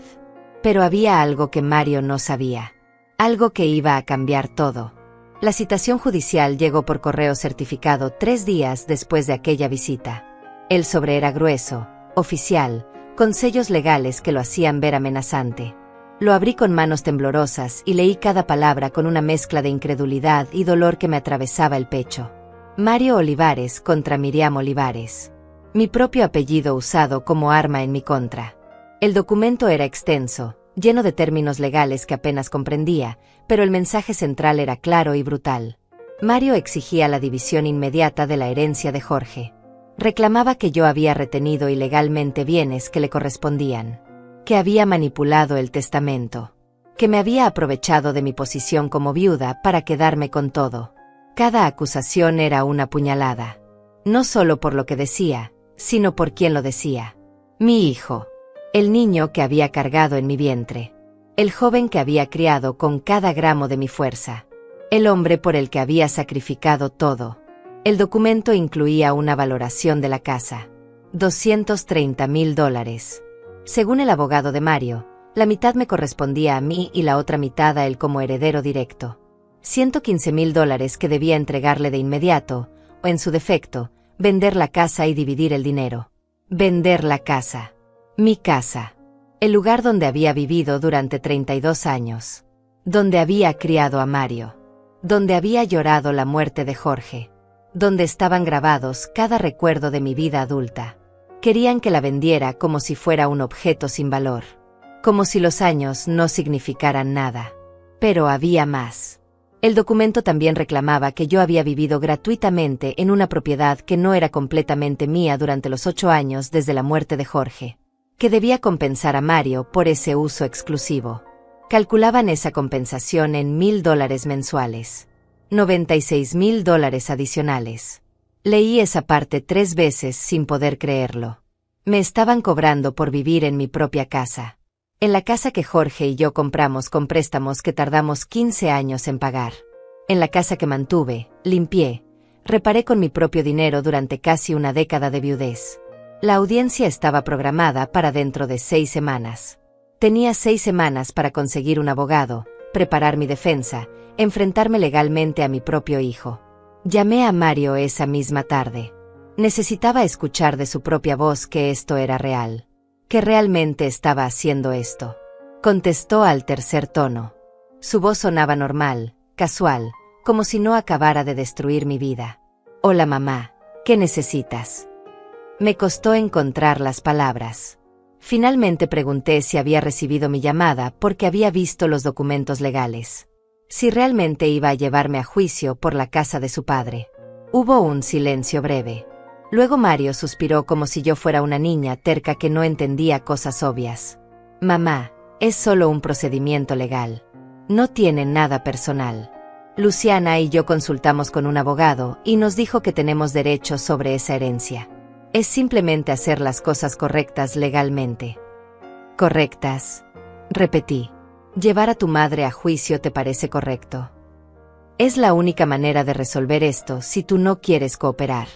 Pero había algo que Mario no sabía. Algo que iba a cambiar todo. La citación judicial llegó por correo certificado 3 días después de aquella visita. El sobre era grueso, oficial, con sellos legales que lo hacían ver amenazante. Lo abrí con manos temblorosas y leí cada palabra con una mezcla de incredulidad y dolor que me atravesaba el pecho. Mario Olivares contra Miriam Olivares. Mi propio apellido usado como arma en mi contra. El documento era extenso, lleno de términos legales que apenas comprendía, pero el mensaje central era claro y brutal. Mario exigía la división inmediata de la herencia de Jorge. Reclamaba que yo había retenido ilegalmente bienes que le correspondían. Que había manipulado el testamento. Que me había aprovechado de mi posición como viuda para quedarme con todo. Cada acusación era una puñalada. No solo por lo que decía, sino por quien lo decía. Mi hijo. El niño que había cargado en mi vientre. El joven que había criado con cada gramo de mi fuerza. El hombre por el que había sacrificado todo. El documento incluía una valoración de la casa. $230,000. Según el abogado de Mario, la mitad me correspondía a mí y la otra mitad a él como heredero directo. $115,000 que debía entregarle de inmediato, o en su defecto, vender la casa y dividir el dinero. Vender la casa. Mi casa. El lugar donde había vivido durante 32 años. Donde había criado a Mario. Donde había llorado la muerte de Jorge. Donde estaban grabados cada recuerdo de mi vida adulta. Querían que la vendiera como si fuera un objeto sin valor. Como si los años no significaran nada. Pero había más. El documento también reclamaba que yo había vivido gratuitamente en una propiedad que no era completamente mía durante los 8 años desde la muerte de Jorge. Que debía compensar a Mario por ese uso exclusivo. Calculaban esa compensación en $1,000 mensuales. $96,000 adicionales. Leí esa parte 3 veces sin poder creerlo. Me estaban cobrando por vivir en mi propia casa. En la casa que Jorge y yo compramos con préstamos que tardamos 15 años en pagar. En la casa que mantuve, limpié, reparé con mi propio dinero durante casi una década de viudez. La audiencia estaba programada para dentro de 6 semanas. Tenía 6 semanas para conseguir un abogado, preparar mi defensa, enfrentarme legalmente a mi propio hijo. Llamé a Mario esa misma tarde. Necesitaba escuchar de su propia voz que esto era real, que realmente estaba haciendo esto. Contestó al tercer tono. Su voz sonaba normal, casual, como si no acabara de destruir mi vida. Hola mamá, ¿qué necesitas? Me costó encontrar las palabras. Finalmente pregunté si había recibido mi llamada porque había visto los documentos legales. Si realmente iba a llevarme a juicio por la casa de su padre. Hubo un silencio breve. Luego Mario suspiró como si yo fuera una niña terca que no entendía cosas obvias. Mamá, es solo un procedimiento legal. No tiene nada personal. Luciana y yo consultamos con un abogado y nos dijo que tenemos derechos sobre esa herencia. Es simplemente hacer las cosas correctas legalmente. ¿Correctas? Repetí. ¿Llevar a tu madre a juicio te parece correcto? Es la única manera de resolver esto si tú no quieres cooperar.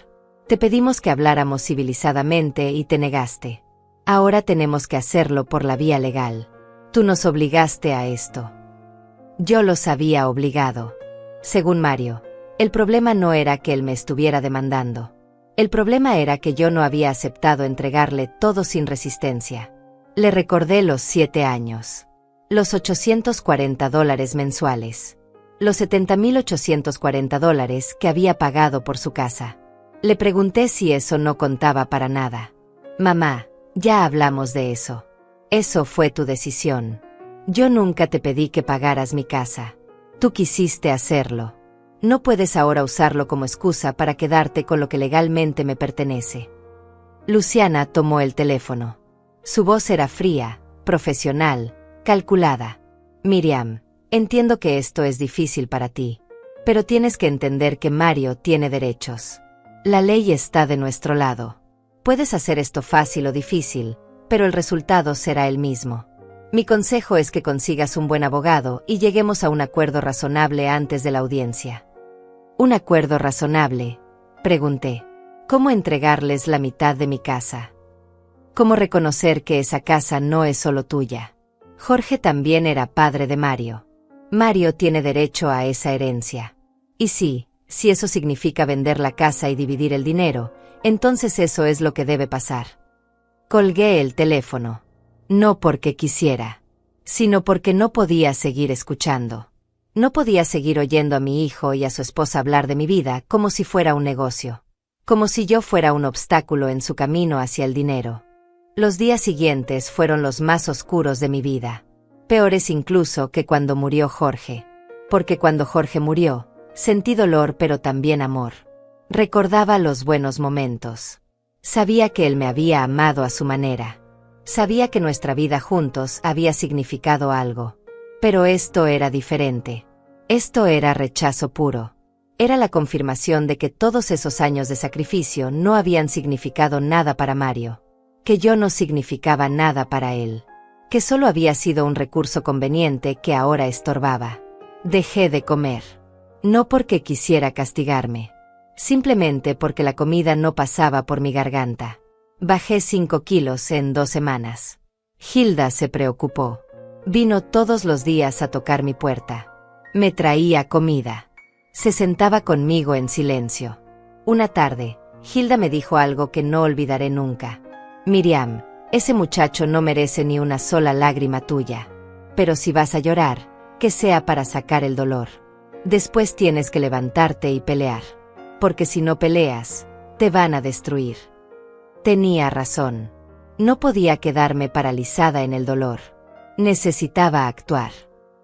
Te pedimos que habláramos civilizadamente y te negaste. Ahora tenemos que hacerlo por la vía legal. Tú nos obligaste a esto. Yo los había obligado. Según Mario, el problema no era que él me estuviera demandando. El problema era que yo no había aceptado entregarle todo sin resistencia. Le recordé los 7 años. Los $840 mensuales. Los $70.840 que había pagado por su casa. Le pregunté si eso no contaba para nada. Mamá, ya hablamos de eso. Eso fue tu decisión. Yo nunca te pedí que pagaras mi casa. Tú quisiste hacerlo. No puedes ahora usarlo como excusa para quedarte con lo que legalmente me pertenece. Luciana tomó el teléfono. Su voz era fría, profesional, calculada. Miriam, entiendo que esto es difícil para ti, pero tienes que entender que Mario tiene derechos. La ley está de nuestro lado. Puedes hacer esto fácil o difícil, pero el resultado será el mismo. Mi consejo es que consigas un buen abogado y lleguemos a un acuerdo razonable antes de la audiencia. ¿Un acuerdo razonable? Pregunté. ¿Cómo entregarles la mitad de mi casa? ¿Cómo reconocer que esa casa no es solo tuya? Jorge también era padre de Mario. Mario tiene derecho a esa herencia. Y sí, si eso significa vender la casa y dividir el dinero, entonces eso es lo que debe pasar. Colgué el teléfono. No porque quisiera, sino porque no podía seguir escuchando. No podía seguir oyendo a mi hijo y a su esposa hablar de mi vida como si fuera un negocio. Como si yo fuera un obstáculo en su camino hacia el dinero. Los días siguientes fueron los más oscuros de mi vida. Peores incluso que cuando murió Jorge. Porque cuando Jorge murió, sentí dolor pero también amor. Recordaba los buenos momentos. Sabía que él me había amado a su manera. Sabía que nuestra vida juntos había significado algo. Pero esto era diferente. Esto era rechazo puro. Era la confirmación de que todos esos años de sacrificio no habían significado nada para Mario. Que yo no significaba nada para él. Que solo había sido un recurso conveniente que ahora estorbaba. Dejé de comer. No porque quisiera castigarme. Simplemente porque la comida no pasaba por mi garganta. Bajé 5 kilos en 2 semanas. Hilda se preocupó. Vino todos los días a tocar mi puerta. Me traía comida. Se sentaba conmigo en silencio. Una tarde, Hilda me dijo algo que no olvidaré nunca. Miriam, ese muchacho no merece ni una sola lágrima tuya. Pero si vas a llorar, que sea para sacar el dolor. Después tienes que levantarte y pelear. Porque si no peleas, te van a destruir. Tenía razón. No podía quedarme paralizada en el dolor. Necesitaba actuar.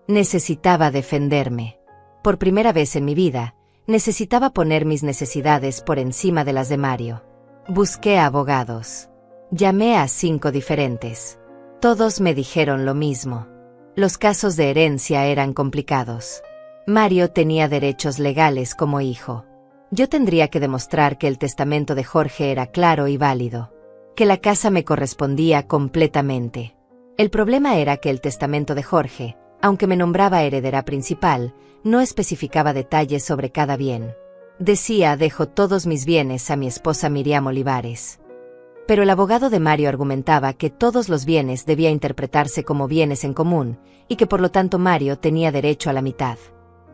Necesitaba defenderme. Por primera vez en mi vida, necesitaba poner mis necesidades por encima de las de Mario. Busqué abogados. Llamé a 5 diferentes. Todos me dijeron lo mismo. Los casos de herencia eran complicados. Mario tenía derechos legales como hijo. Yo tendría que demostrar que el testamento de Jorge era claro y válido. Que la casa me correspondía completamente. El problema era que el testamento de Jorge, aunque me nombraba heredera principal, no especificaba detalles sobre cada bien. Decía, dejo todos mis bienes a mi esposa Miriam Olivares. Pero el abogado de Mario argumentaba que todos los bienes debía interpretarse como bienes en común, y que por lo tanto Mario tenía derecho a la mitad.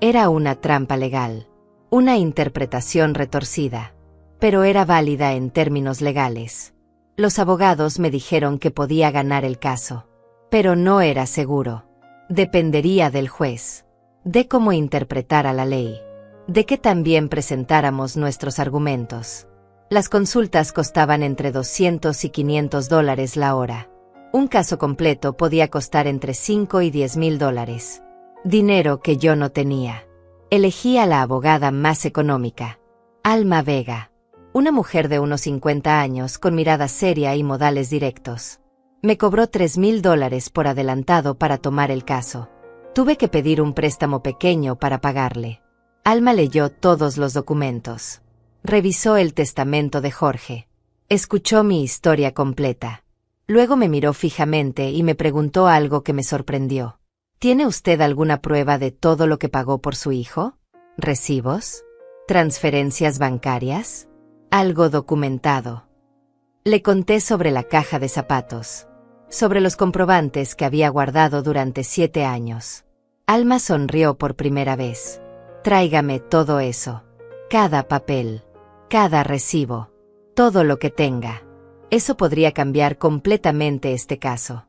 Era una trampa legal, una interpretación retorcida, pero era válida en términos legales. Los abogados me dijeron que podía ganar el caso, pero no era seguro. Dependería del juez, de cómo interpretara la ley, de que también presentáramos nuestros argumentos. Las consultas costaban entre $200 y $500 la hora. Un caso completo podía costar entre $5 y $10,000. Dinero que yo no tenía. Elegí a la abogada más económica, Alma Vega, una mujer de unos 50 años con mirada seria y modales directos. Me cobró $3,000 por adelantado para tomar el caso. Tuve que pedir un préstamo pequeño para pagarle. Alma leyó todos los documentos. Revisó el testamento de Jorge. Escuchó mi historia completa. Luego me miró fijamente y me preguntó algo que me sorprendió. ¿Tiene usted alguna prueba de todo lo que pagó por su hijo? ¿Recibos? ¿Transferencias bancarias? Algo documentado. Le conté sobre la caja de zapatos, sobre los comprobantes que había guardado durante 7 años. Alma sonrió por primera vez. Tráigame todo eso. Cada papel. Cada recibo. Todo lo que tenga. Eso podría cambiar completamente este caso.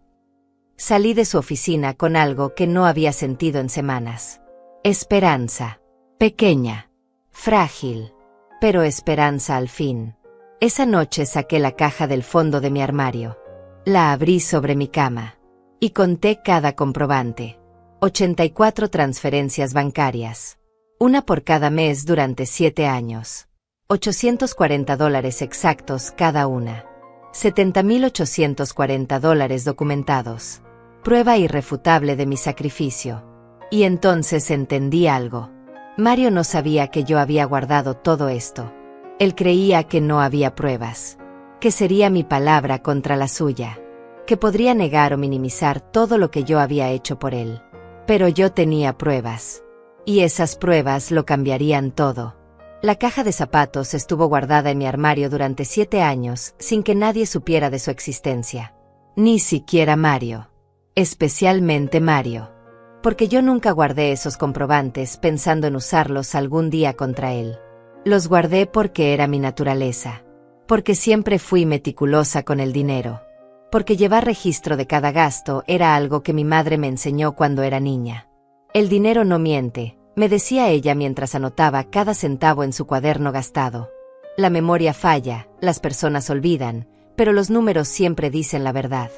Salí de su oficina con algo que no había sentido en semanas. Esperanza. Pequeña. Frágil. Pero esperanza al fin. Esa noche saqué la caja del fondo de mi armario. La abrí sobre mi cama. Y conté cada comprobante. 84 transferencias bancarias. Una por cada mes durante 7 años. $840 exactos cada una. $70,840 documentados. Prueba irrefutable de mi sacrificio. Y entonces entendí algo. Mario no sabía que yo había guardado todo esto. Él creía que no había pruebas. Que sería mi palabra contra la suya. Que podría negar o minimizar todo lo que yo había hecho por él. Pero yo tenía pruebas. Y esas pruebas lo cambiarían todo. La caja de zapatos estuvo guardada en mi armario durante 7 años sin que nadie supiera de su existencia. Ni siquiera Mario. Especialmente Mario. Porque yo nunca guardé esos comprobantes pensando en usarlos algún día contra él. Los guardé porque era mi naturaleza. Porque siempre fui meticulosa con el dinero. Porque llevar registro de cada gasto era algo que mi madre me enseñó cuando era niña. El dinero no miente, me decía ella mientras anotaba cada centavo en su cuaderno gastado. La memoria falla, las personas olvidan, pero los números siempre dicen la verdad.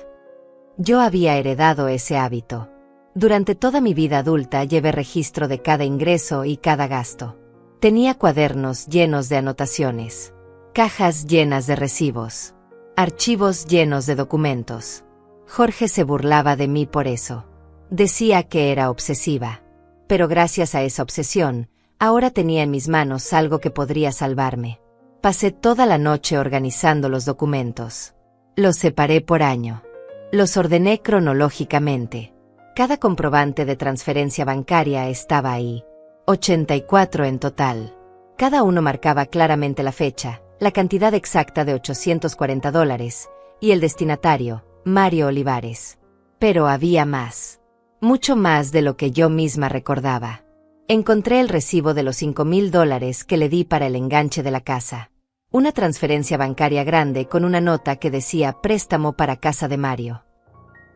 Yo había heredado ese hábito. Durante toda mi vida adulta llevé registro de cada ingreso y cada gasto. Tenía cuadernos llenos de anotaciones, cajas llenas de recibos, archivos llenos de documentos. Jorge se burlaba de mí por eso. Decía que era obsesiva. Pero gracias a esa obsesión, ahora tenía en mis manos algo que podría salvarme. Pasé toda la noche organizando los documentos. Los separé por año. Los ordené cronológicamente. Cada comprobante de transferencia bancaria estaba ahí. 84 en total. Cada uno marcaba claramente la fecha, la cantidad exacta de $840 y el destinatario, Mario Olivares. Pero había más. Mucho más de lo que yo misma recordaba. Encontré el recibo de los $5,000 que le di para el enganche de la casa. Una transferencia bancaria grande con una nota que decía préstamo para casa de Mario.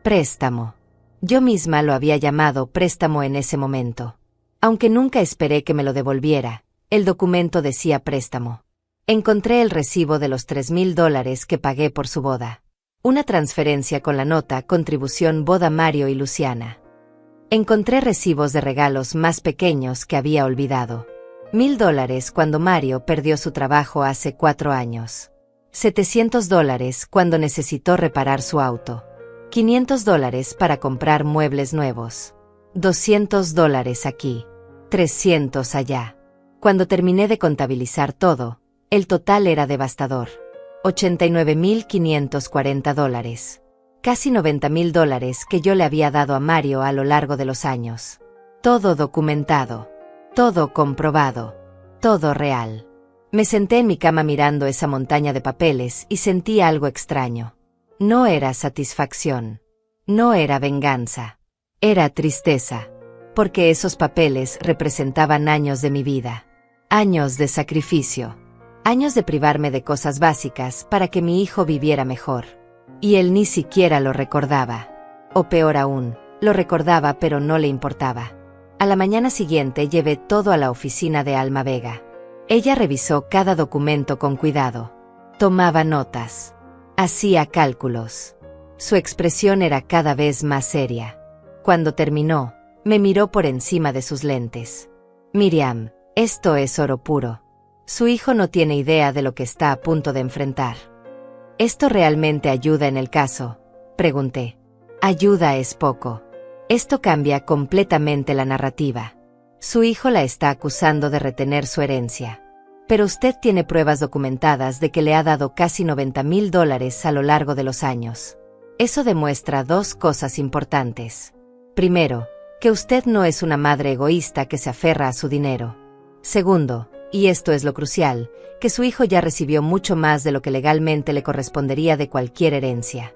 Préstamo. Yo misma lo había llamado préstamo en ese momento. Aunque nunca esperé que me lo devolviera, el documento decía préstamo. Encontré el recibo de los $3,000 que pagué por su boda. Una transferencia con la nota contribución boda Mario y Luciana. Encontré recibos de regalos más pequeños que había olvidado. $1,000 cuando Mario perdió su trabajo hace 4 años. $700 cuando necesitó reparar su auto. $500 para comprar muebles nuevos. $200 aquí. 300 allá. Cuando terminé de contabilizar todo, el total era devastador. $89,540. Casi $90,000 que yo le había dado a Mario a lo largo de los años. Todo documentado. Todo comprobado. Todo real. Me senté en mi cama mirando esa montaña de papeles y sentí algo extraño. No era satisfacción. No era venganza. Era tristeza. porque esos papeles representaban años de mi vida. Años de sacrificio. Años de privarme de cosas básicas para que mi hijo viviera mejor. Y él ni siquiera lo recordaba. O peor aún, lo recordaba pero no le importaba. A la mañana siguiente llevé todo a la oficina de Alma Vega. Ella revisó cada documento con cuidado. Tomaba notas. Hacía cálculos. Su expresión era cada vez más seria. Cuando terminó, me miró por encima de sus lentes. Miriam, esto es oro puro. Su hijo no tiene idea de lo que está a punto de enfrentar. ¿Esto realmente ayuda en el caso?, pregunté. Ayuda es poco. Esto cambia completamente la narrativa. Su hijo la está acusando de retener su herencia. Pero usted tiene pruebas documentadas de que le ha dado casi $90,000 a lo largo de los años. Eso demuestra dos cosas importantes. Primero, que usted no es una madre egoísta que se aferra a su dinero. Segundo, y esto es lo crucial, que su hijo ya recibió mucho más de lo que legalmente le correspondería de cualquier herencia.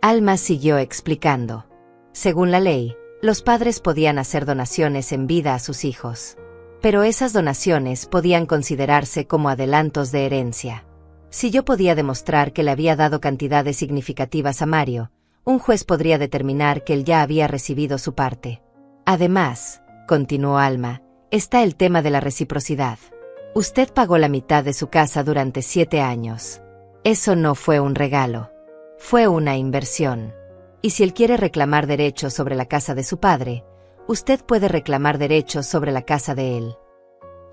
Alma siguió explicando. Según la ley, los padres podían hacer donaciones en vida a sus hijos. Pero esas donaciones podían considerarse como adelantos de herencia. Si yo podía demostrar que le había dado cantidades significativas a Mario, un juez podría determinar que él ya había recibido su parte. Además, continuó Alma, está el tema de la reciprocidad. Usted pagó la mitad de su casa durante 7 años. Eso no fue un regalo. Fue una inversión. Y si él quiere reclamar derechos sobre la casa de su padre, usted puede reclamar derechos sobre la casa de él.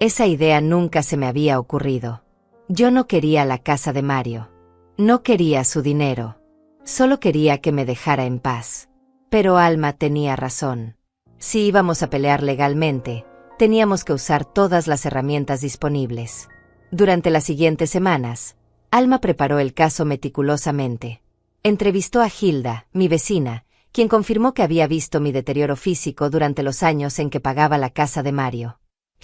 Esa idea nunca se me había ocurrido. Yo no quería la casa de Mario. No quería su dinero. Solo quería que me dejara en paz. Pero Alma tenía razón. Si íbamos a pelear legalmente, teníamos que usar todas las herramientas disponibles. Durante las siguientes semanas, Alma preparó el caso meticulosamente. Entrevistó a Hilda, mi vecina, quien confirmó que había visto mi deterioro físico durante los años en que pagaba la casa de Mario.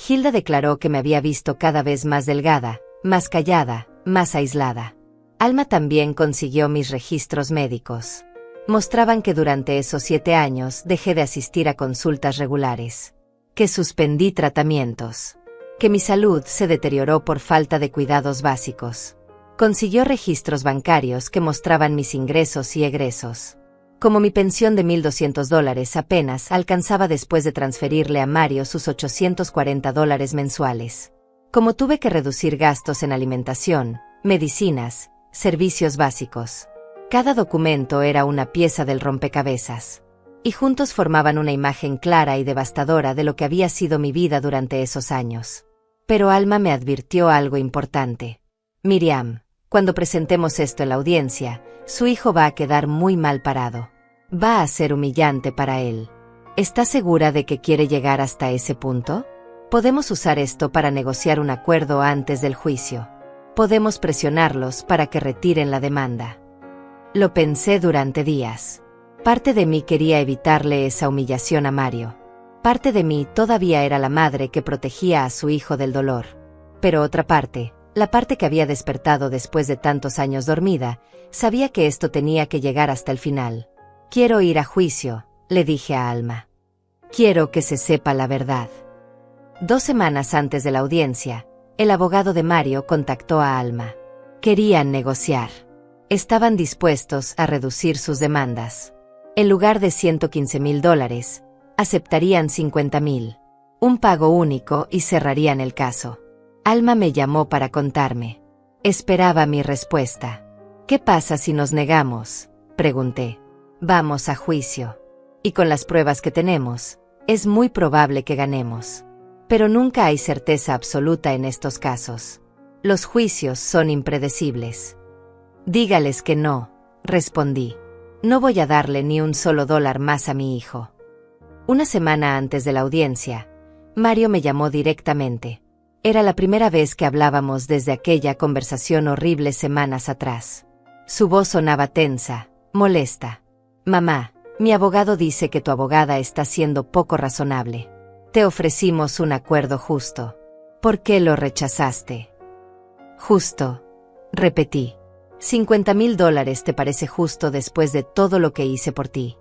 Hilda declaró que me había visto cada vez más delgada, más callada, más aislada. Alma también consiguió mis registros médicos. Mostraban que durante esos 7 años dejé de asistir a consultas regulares. Que suspendí tratamientos. Que mi salud se deterioró por falta de cuidados básicos. Consiguió registros bancarios que mostraban mis ingresos y egresos. Como mi pensión de $1,200 apenas alcanzaba después de transferirle a Mario sus $840 mensuales. Como tuve que reducir gastos en alimentación, medicinas, servicios básicos. Cada documento era una pieza del rompecabezas. Y juntos formaban una imagen clara y devastadora de lo que había sido mi vida durante esos años. Pero Alma me advirtió algo importante. Miriam, cuando presentemos esto en la audiencia, su hijo va a quedar muy mal parado. Va a ser humillante para él. ¿Está segura de que quiere llegar hasta ese punto? Podemos usar esto para negociar un acuerdo antes del juicio. Podemos presionarlos para que retiren la demanda. Lo pensé durante días. Parte de mí quería evitarle esa humillación a Mario. Parte de mí todavía era la madre que protegía a su hijo del dolor. Pero otra parte, la parte que había despertado después de tantos años dormida, sabía que esto tenía que llegar hasta el final. Quiero ir a juicio, le dije a Alma. Quiero que se sepa la verdad. 2 semanas antes de la audiencia, el abogado de Mario contactó a Alma. Querían negociar. Estaban dispuestos a reducir sus demandas. En lugar de $115,000, aceptarían $50,000. Un pago único y cerrarían el caso. Alma me llamó para contarme. Esperaba mi respuesta. ¿Qué pasa si nos negamos?, pregunté. Vamos a juicio. Y con las pruebas que tenemos, es muy probable que ganemos. Pero nunca hay certeza absoluta en estos casos. Los juicios son impredecibles. Dígales que no, respondí. No voy a darle ni un solo dólar más a mi hijo. Una semana antes de la audiencia, Mario me llamó directamente. Era la primera vez que hablábamos desde aquella conversación horrible semanas atrás. Su voz sonaba tensa, molesta. Mamá, mi abogado dice que tu abogada está siendo poco razonable. Te ofrecimos un acuerdo justo. ¿Por qué lo rechazaste? Justo, repetí. $50,000 te parece justo después de todo lo que hice por ti.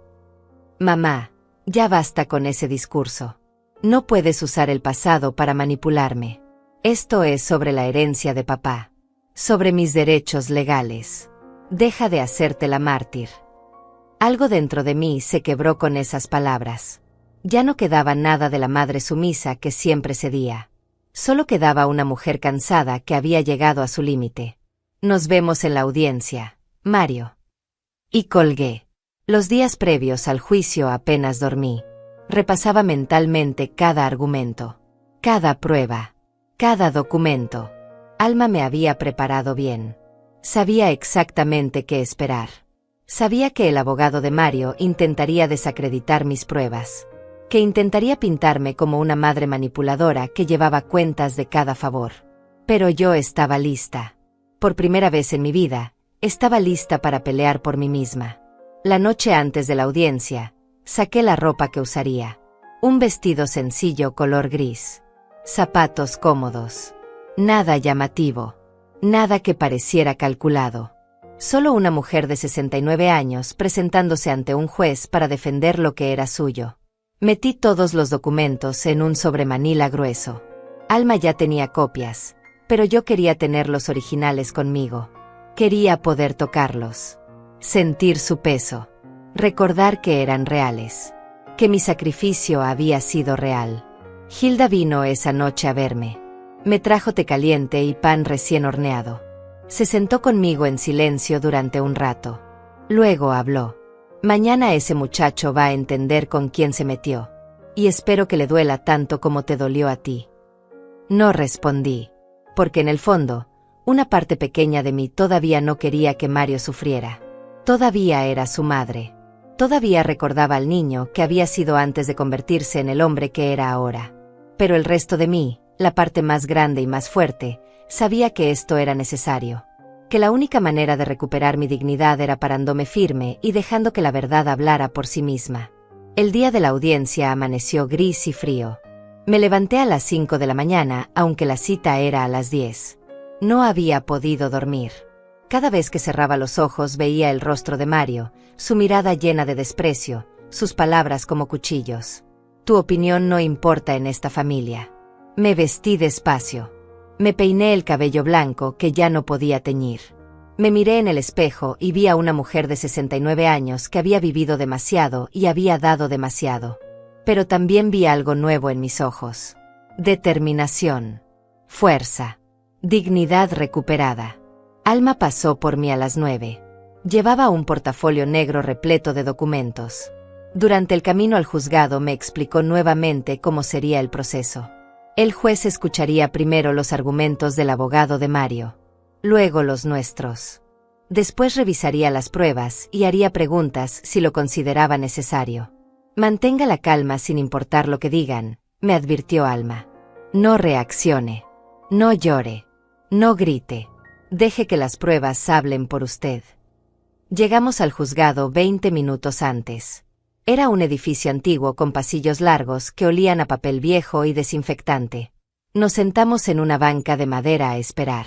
Mamá, Ya basta con ese discurso. No puedes usar el pasado para manipularme. Esto es sobre la herencia de papá. Sobre mis derechos legales. Deja de hacerte la mártir. Algo dentro de mí se quebró con esas palabras. Ya no quedaba nada de la madre sumisa que siempre cedía. Solo quedaba una mujer cansada que había llegado a su límite. Nos vemos en la audiencia, Mario. Y colgué. Los días previos al juicio apenas dormí. Repasaba mentalmente cada argumento, cada prueba, cada documento. Alma me había preparado bien. Sabía exactamente qué esperar. Sabía que el abogado de Mario intentaría desacreditar mis pruebas, que intentaría pintarme como una madre manipuladora que llevaba cuentas de cada favor. Pero yo estaba lista. Por primera vez en mi vida, estaba lista para pelear por mí misma. La noche antes de la audiencia, saqué la ropa que usaría. Un vestido sencillo color gris. Zapatos cómodos. Nada llamativo. Nada que pareciera calculado. Solo una mujer de 69 años presentándose ante un juez para defender lo que era suyo. Metí todos los documentos en un sobremanila grueso. Alma ya tenía copias, pero yo quería tener los originales conmigo. Quería poder tocarlos. Sentir su peso. Recordar que eran reales. Que mi sacrificio había sido real. Hilda vino esa noche a verme. Me trajo té caliente y pan recién horneado. Se sentó conmigo en silencio durante un rato. Luego habló. Mañana ese muchacho va a entender con quién se metió. Y espero que le duela tanto como te dolió a ti. No respondí. Porque en el fondo, una parte pequeña de mí todavía no quería que Mario sufriera. Todavía era su madre. Todavía recordaba al niño que había sido antes de convertirse en el hombre que era ahora. Pero el resto de mí, la parte más grande y más fuerte, sabía que esto era necesario. Que la única manera de recuperar mi dignidad era parándome firme y dejando que la verdad hablara por sí misma. El día de la audiencia amaneció gris y frío. Me levanté a las 5 de la mañana, aunque la cita era a las 10. No había podido dormir. Cada vez que cerraba los ojos veía el rostro de Mario, su mirada llena de desprecio, sus palabras como cuchillos. Tu opinión no importa en esta familia. Me vestí despacio. Me peiné el cabello blanco que ya no podía teñir. Me miré en el espejo y vi a una mujer de 69 años que había vivido demasiado y había dado demasiado. Pero también vi algo nuevo en mis ojos. Determinación. Fuerza. Dignidad recuperada. Alma pasó por mí a las 9. Llevaba un portafolio negro repleto de documentos. Durante el camino al juzgado me explicó nuevamente cómo sería el proceso. El juez escucharía primero los argumentos del abogado de Mario, luego los nuestros. Después revisaría las pruebas y haría preguntas si lo consideraba necesario. Mantenga la calma sin importar lo que digan, me advirtió Alma. No reaccione. No llore. No grite. Deje que las pruebas hablen por usted. Llegamos al juzgado 20 minutos antes. Era un edificio antiguo con pasillos largos que olían a papel viejo y desinfectante. Nos sentamos en una banca de madera a esperar.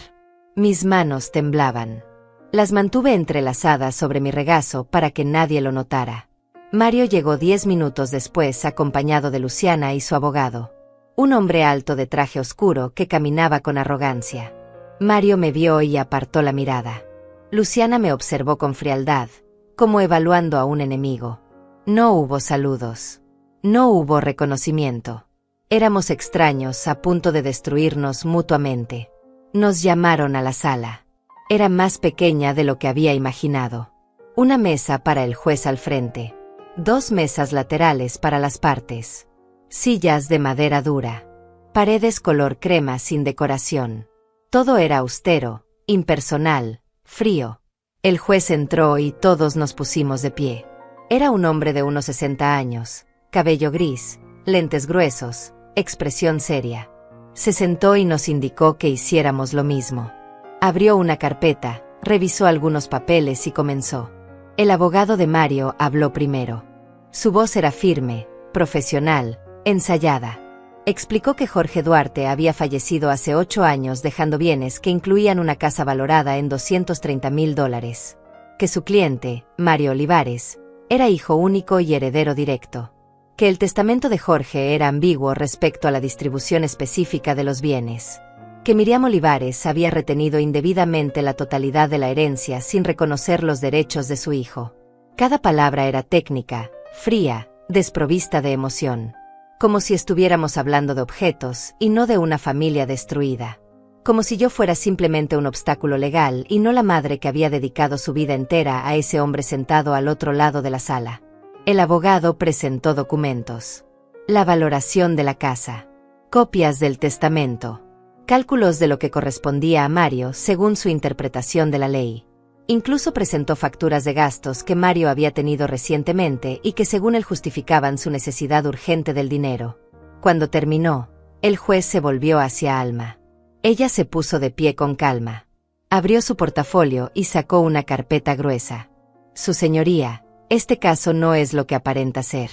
Mis manos temblaban. Las mantuve entrelazadas sobre mi regazo para que nadie lo notara. Mario llegó 10 minutos después acompañado de Luciana y su abogado. Un hombre alto de traje oscuro que caminaba con arrogancia. Mario me vio y apartó la mirada. Luciana me observó con frialdad, como evaluando a un enemigo. No hubo saludos. No hubo reconocimiento. Éramos extraños a punto de destruirnos mutuamente. Nos llamaron a la sala. Era más pequeña de lo que había imaginado. Una mesa para el juez al frente. 2 mesas laterales para las partes. Sillas de madera dura. Paredes color crema sin decoración. Todo era austero, impersonal, frío. El juez entró y todos nos pusimos de pie. Era un hombre de unos 60 años, cabello gris, lentes gruesos, expresión seria. Se sentó y nos indicó que hiciéramos lo mismo. Abrió una carpeta, revisó algunos papeles y comenzó. El abogado de Mario habló primero. Su voz era firme, profesional, ensayada. Explicó que Jorge Duarte había fallecido hace 8 años dejando bienes que incluían una casa valorada en $230,000. Que su cliente, Mario Olivares, era hijo único y heredero directo. que el testamento de Jorge era ambiguo respecto a la distribución específica de los bienes, que Miriam Olivares había retenido indebidamente la totalidad de la herencia sin reconocer los derechos de su hijo. Cada palabra era técnica, fría, desprovista de emoción, como si estuviéramos hablando de objetos y no de una familia destruida, como si yo fuera simplemente un obstáculo legal y no la madre que había dedicado su vida entera a ese hombre sentado al otro lado de la sala. El abogado presentó documentos. La valoración de la casa. Copias del testamento. Cálculos de lo que correspondía a Mario según su interpretación de la ley. Incluso presentó facturas de gastos que Mario había tenido recientemente y que según él justificaban su necesidad urgente del dinero. Cuando terminó, el juez se volvió hacia Alma. Ella se puso de pie con calma. Abrió su portafolio y sacó una carpeta gruesa. Su señoría, este caso no es lo que aparenta ser.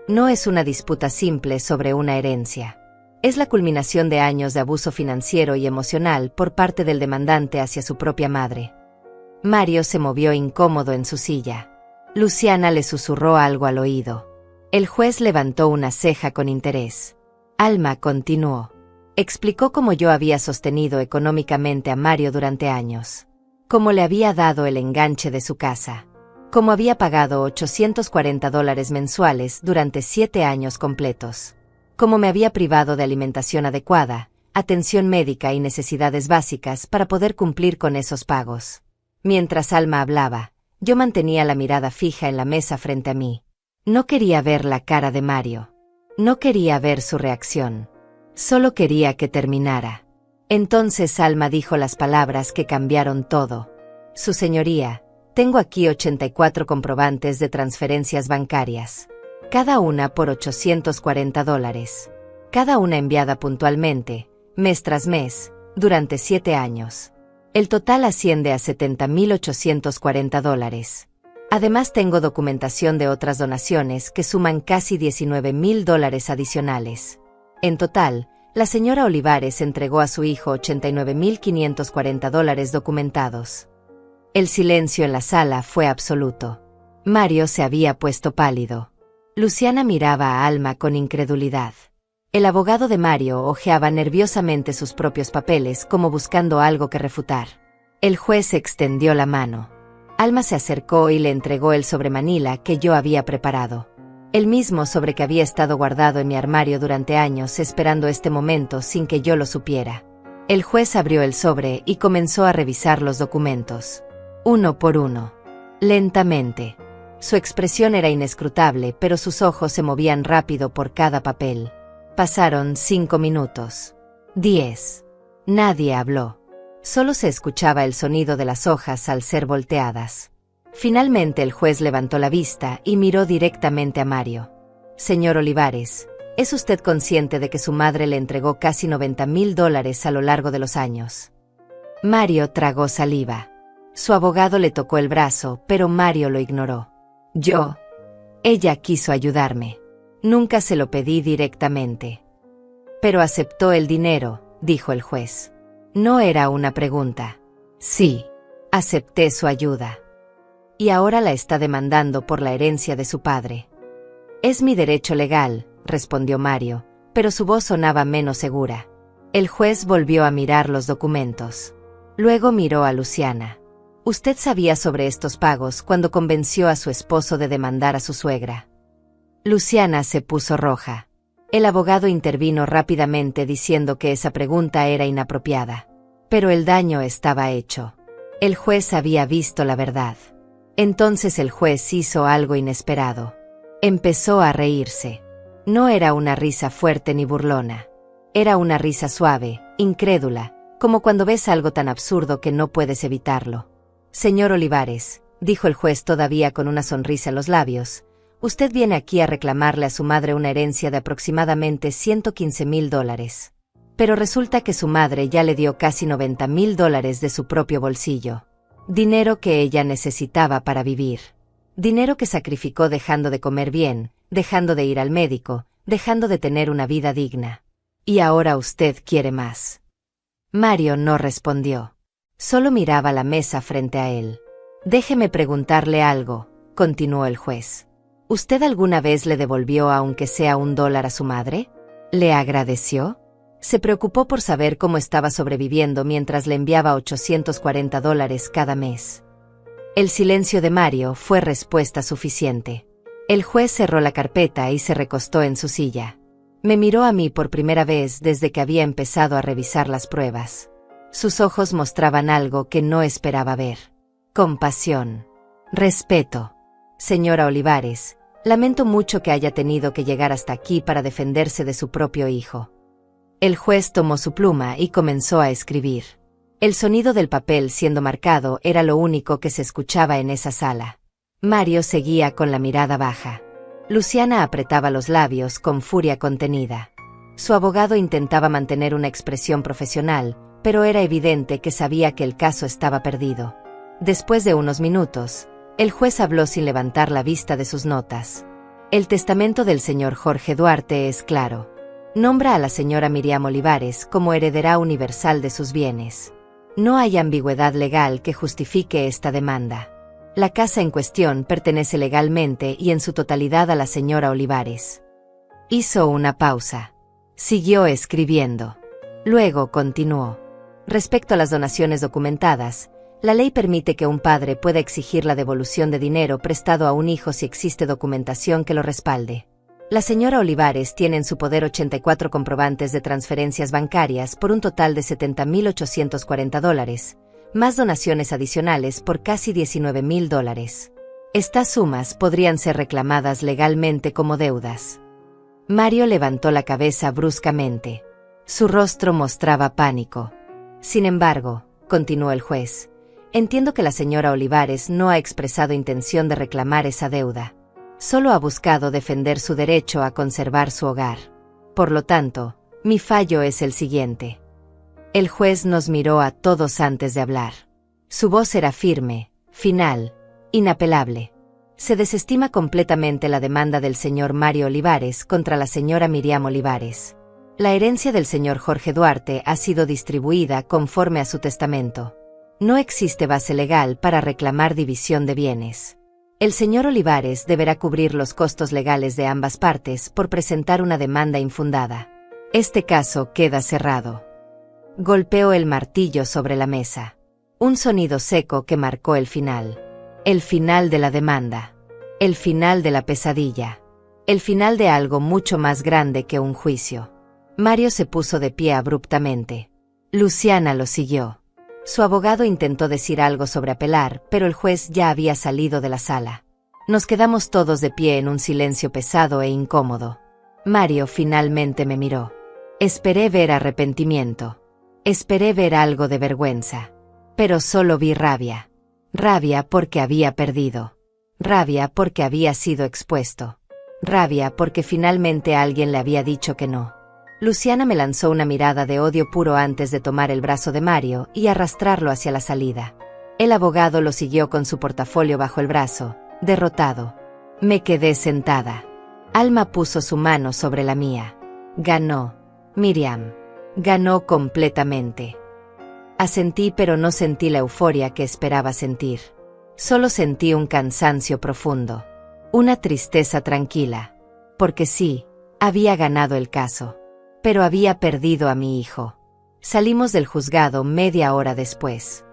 No es una disputa simple sobre una herencia. Es la culminación de años de abuso financiero y emocional por parte del demandante hacia su propia madre. Mario se movió incómodo en su silla. Luciana le susurró algo al oído. El juez levantó una ceja con interés. Alma continuó. Explicó cómo yo había sostenido económicamente a Mario durante años. Cómo le había dado el enganche de su casa. Cómo había pagado $840 mensuales durante 7 años completos. Cómo me había privado de alimentación adecuada, atención médica y necesidades básicas para poder cumplir con esos pagos. Mientras Alma hablaba, yo mantenía la mirada fija en la mesa frente a mí. No quería ver la cara de Mario. No quería ver su reacción. Solo quería que terminara. Entonces Alma dijo las palabras que cambiaron todo. Su señoría, tengo aquí 84 comprobantes de transferencias bancarias. Cada una por $840. Cada una enviada puntualmente, mes tras mes, durante 7 años. El total asciende a $70.840. Además tengo documentación de otras donaciones que suman casi $19.000 adicionales. En total, la señora Olivares entregó a su hijo $89.540 documentados. El silencio en la sala fue absoluto. Mario se había puesto pálido. Luciana miraba a Alma con incredulidad. El abogado de Mario hojeaba nerviosamente sus propios papeles como buscando algo que refutar. El juez extendió la mano. Alma se acercó y le entregó el sobremanila que yo había preparado. El mismo sobre que había estado guardado en mi armario durante años esperando este momento sin que yo lo supiera. El juez abrió el sobre y comenzó a revisar los documentos. Uno por uno. Lentamente. Su expresión era inescrutable, pero sus ojos se movían rápido por cada papel. Pasaron 5 minutos. 10. Nadie habló. Solo se escuchaba el sonido de las hojas al ser volteadas. Finalmente el juez levantó la vista y miró directamente a Mario. Señor Olivares, ¿es usted consciente de que su madre le entregó casi $90.000 a lo largo de los años? Mario tragó saliva. Su abogado le tocó el brazo, pero Mario lo ignoró. Ella quiso ayudarme. Nunca se lo pedí directamente. Pero aceptó el dinero, dijo el juez. No era una pregunta. Sí, acepté su ayuda. Y ahora la está demandando por la herencia de su padre. Es mi derecho legal, respondió Mario, pero su voz sonaba menos segura. El juez volvió a mirar los documentos. Luego miró a Luciana. Usted sabía sobre estos pagos cuando convenció a su esposo de demandar a su suegra. Luciana se puso roja. El abogado intervino rápidamente diciendo que esa pregunta era inapropiada. Pero el daño estaba hecho. El juez había visto la verdad. Entonces el juez hizo algo inesperado. Empezó a reírse. No era una risa fuerte ni burlona. Era una risa suave, incrédula, como cuando ves algo tan absurdo que no puedes evitarlo. Señor Olivares, dijo el juez todavía con una sonrisa en los labios, usted viene aquí a reclamarle a su madre una herencia de aproximadamente $115.000. Pero resulta que su madre ya le dio casi $90.000 de su propio bolsillo. Dinero que ella necesitaba para vivir. Dinero que sacrificó dejando de comer bien, dejando de ir al médico, dejando de tener una vida digna. Y ahora usted quiere más. Mario no respondió. Solo miraba la mesa frente a él. Déjeme preguntarle algo, continuó el juez. ¿Usted alguna vez le devolvió aunque sea $1 a su madre? ¿Le agradeció? Se preocupó por saber cómo estaba sobreviviendo mientras le enviaba $840 cada mes. El silencio de Mario fue respuesta suficiente. El juez cerró la carpeta y se recostó en su silla. Me miró a mí por primera vez desde que había empezado a revisar las pruebas. Sus ojos mostraban algo que no esperaba ver. Compasión. Respeto. Señora Olivares, lamento mucho que haya tenido que llegar hasta aquí para defenderse de su propio hijo. El juez tomó su pluma y comenzó a escribir. El sonido del papel siendo marcado era lo único que se escuchaba en esa sala. Mario seguía con la mirada baja. Luciana apretaba los labios con furia contenida. Su abogado intentaba mantener una expresión profesional, pero era evidente que sabía que el caso estaba perdido. Después de unos minutos, el juez habló sin levantar la vista de sus notas. El testamento del señor Jorge Duarte es claro. Nombra a la señora Miriam Olivares como heredera universal de sus bienes. No hay ambigüedad legal que justifique esta demanda. La casa en cuestión pertenece legalmente y en su totalidad a la señora Olivares. Hizo una pausa. Siguió escribiendo. Luego continuó. Respecto a las donaciones documentadas, la ley permite que un padre pueda exigir la devolución de dinero prestado a un hijo si existe documentación que lo respalde. La señora Olivares tiene en su poder 84 comprobantes de transferencias bancarias por un total de $70.840, más donaciones adicionales por casi $19.000. Estas sumas podrían ser reclamadas legalmente como deudas. Mario levantó la cabeza bruscamente. Su rostro mostraba pánico. Sin embargo, continuó el juez, entiendo que la señora Olivares no ha expresado intención de reclamar esa deuda. Solo ha buscado defender su derecho a conservar su hogar. Por lo tanto, mi fallo es el siguiente. El juez nos miró a todos antes de hablar. Su voz era firme, final, inapelable. Se desestima completamente la demanda del señor Mario Olivares contra la señora Miriam Olivares. La herencia del señor Jorge Duarte ha sido distribuida conforme a su testamento. No existe base legal para reclamar división de bienes. El señor Olivares deberá cubrir los costos legales de ambas partes por presentar una demanda infundada. Este caso queda cerrado. Golpeó el martillo sobre la mesa. Un sonido seco que marcó el final. El final de la demanda. El final de la pesadilla. El final de algo mucho más grande que un juicio. Mario se puso de pie abruptamente. Luciana lo siguió. Su abogado intentó decir algo sobre apelar, pero el juez ya había salido de la sala. Nos quedamos todos de pie en un silencio pesado e incómodo. Mario finalmente me miró. Esperé ver arrepentimiento. Esperé ver algo de vergüenza. Pero solo vi rabia. Rabia porque había perdido. Rabia porque había sido expuesto. Rabia porque finalmente alguien le había dicho que no. Luciana me lanzó una mirada de odio puro antes de tomar el brazo de Mario y arrastrarlo hacia la salida. El abogado lo siguió con su portafolio bajo el brazo, derrotado. Me quedé sentada. Alma puso su mano sobre la mía. Ganó. Miriam. Ganó completamente. Asentí, pero no sentí la euforia que esperaba sentir. Solo sentí un cansancio profundo. Una tristeza tranquila. Porque sí, había ganado el caso. Pero había perdido a mi hijo. Salimos del juzgado media hora después.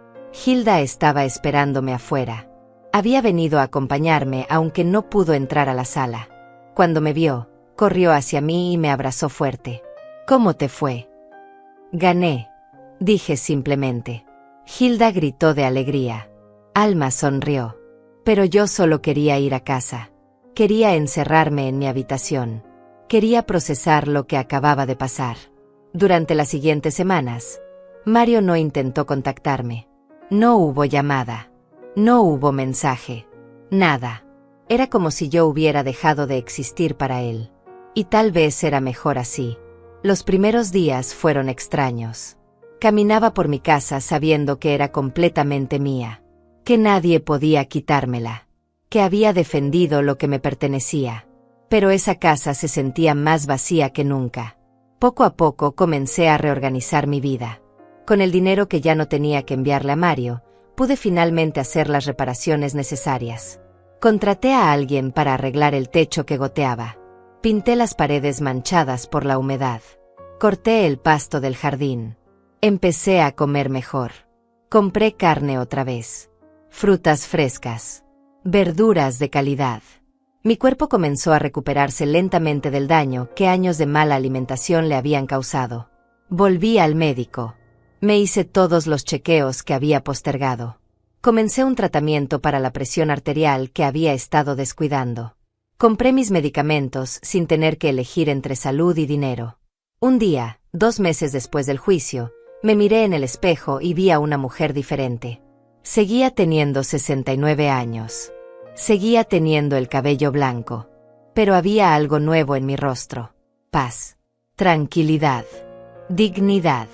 Hilda estaba esperándome afuera. Había venido a acompañarme aunque no pudo entrar a la sala. Cuando me vio, corrió hacia mí y me abrazó fuerte. ¿Cómo te fue? Gané, dije simplemente. Hilda gritó de alegría. Alma sonrió. Pero yo solo quería ir a casa. Quería encerrarme en mi habitación. Quería procesar lo que acababa de pasar. Durante las siguientes semanas, Mario no intentó contactarme. No hubo llamada. No hubo mensaje. Nada. Era como si yo hubiera dejado de existir para él. Y tal vez era mejor así. Los primeros días fueron extraños. Caminaba por mi casa sabiendo que era completamente mía. Que nadie podía quitármela. Que había defendido lo que me pertenecía. Pero esa casa se sentía más vacía que nunca. Poco a poco comencé a reorganizar mi vida. Con el dinero que ya no tenía que enviarle a Mario, pude finalmente hacer las reparaciones necesarias. Contraté a alguien para arreglar el techo que goteaba. Pinté las paredes manchadas por la humedad. Corté el pasto del jardín. Empecé a comer mejor. Compré carne otra vez. Frutas frescas. Verduras de calidad. Mi cuerpo comenzó a recuperarse lentamente del daño que años de mala alimentación le habían causado. Volví al médico. Me hice todos los chequeos que había postergado. Comencé un tratamiento para la presión arterial que había estado descuidando. Compré mis medicamentos sin tener que elegir entre salud y dinero. Un día, 2 meses después del juicio, me miré en el espejo y vi a una mujer diferente. Seguía teniendo 69 años. Seguía teniendo el cabello blanco. Pero había algo nuevo en mi rostro. Paz. Tranquilidad. Dignidad.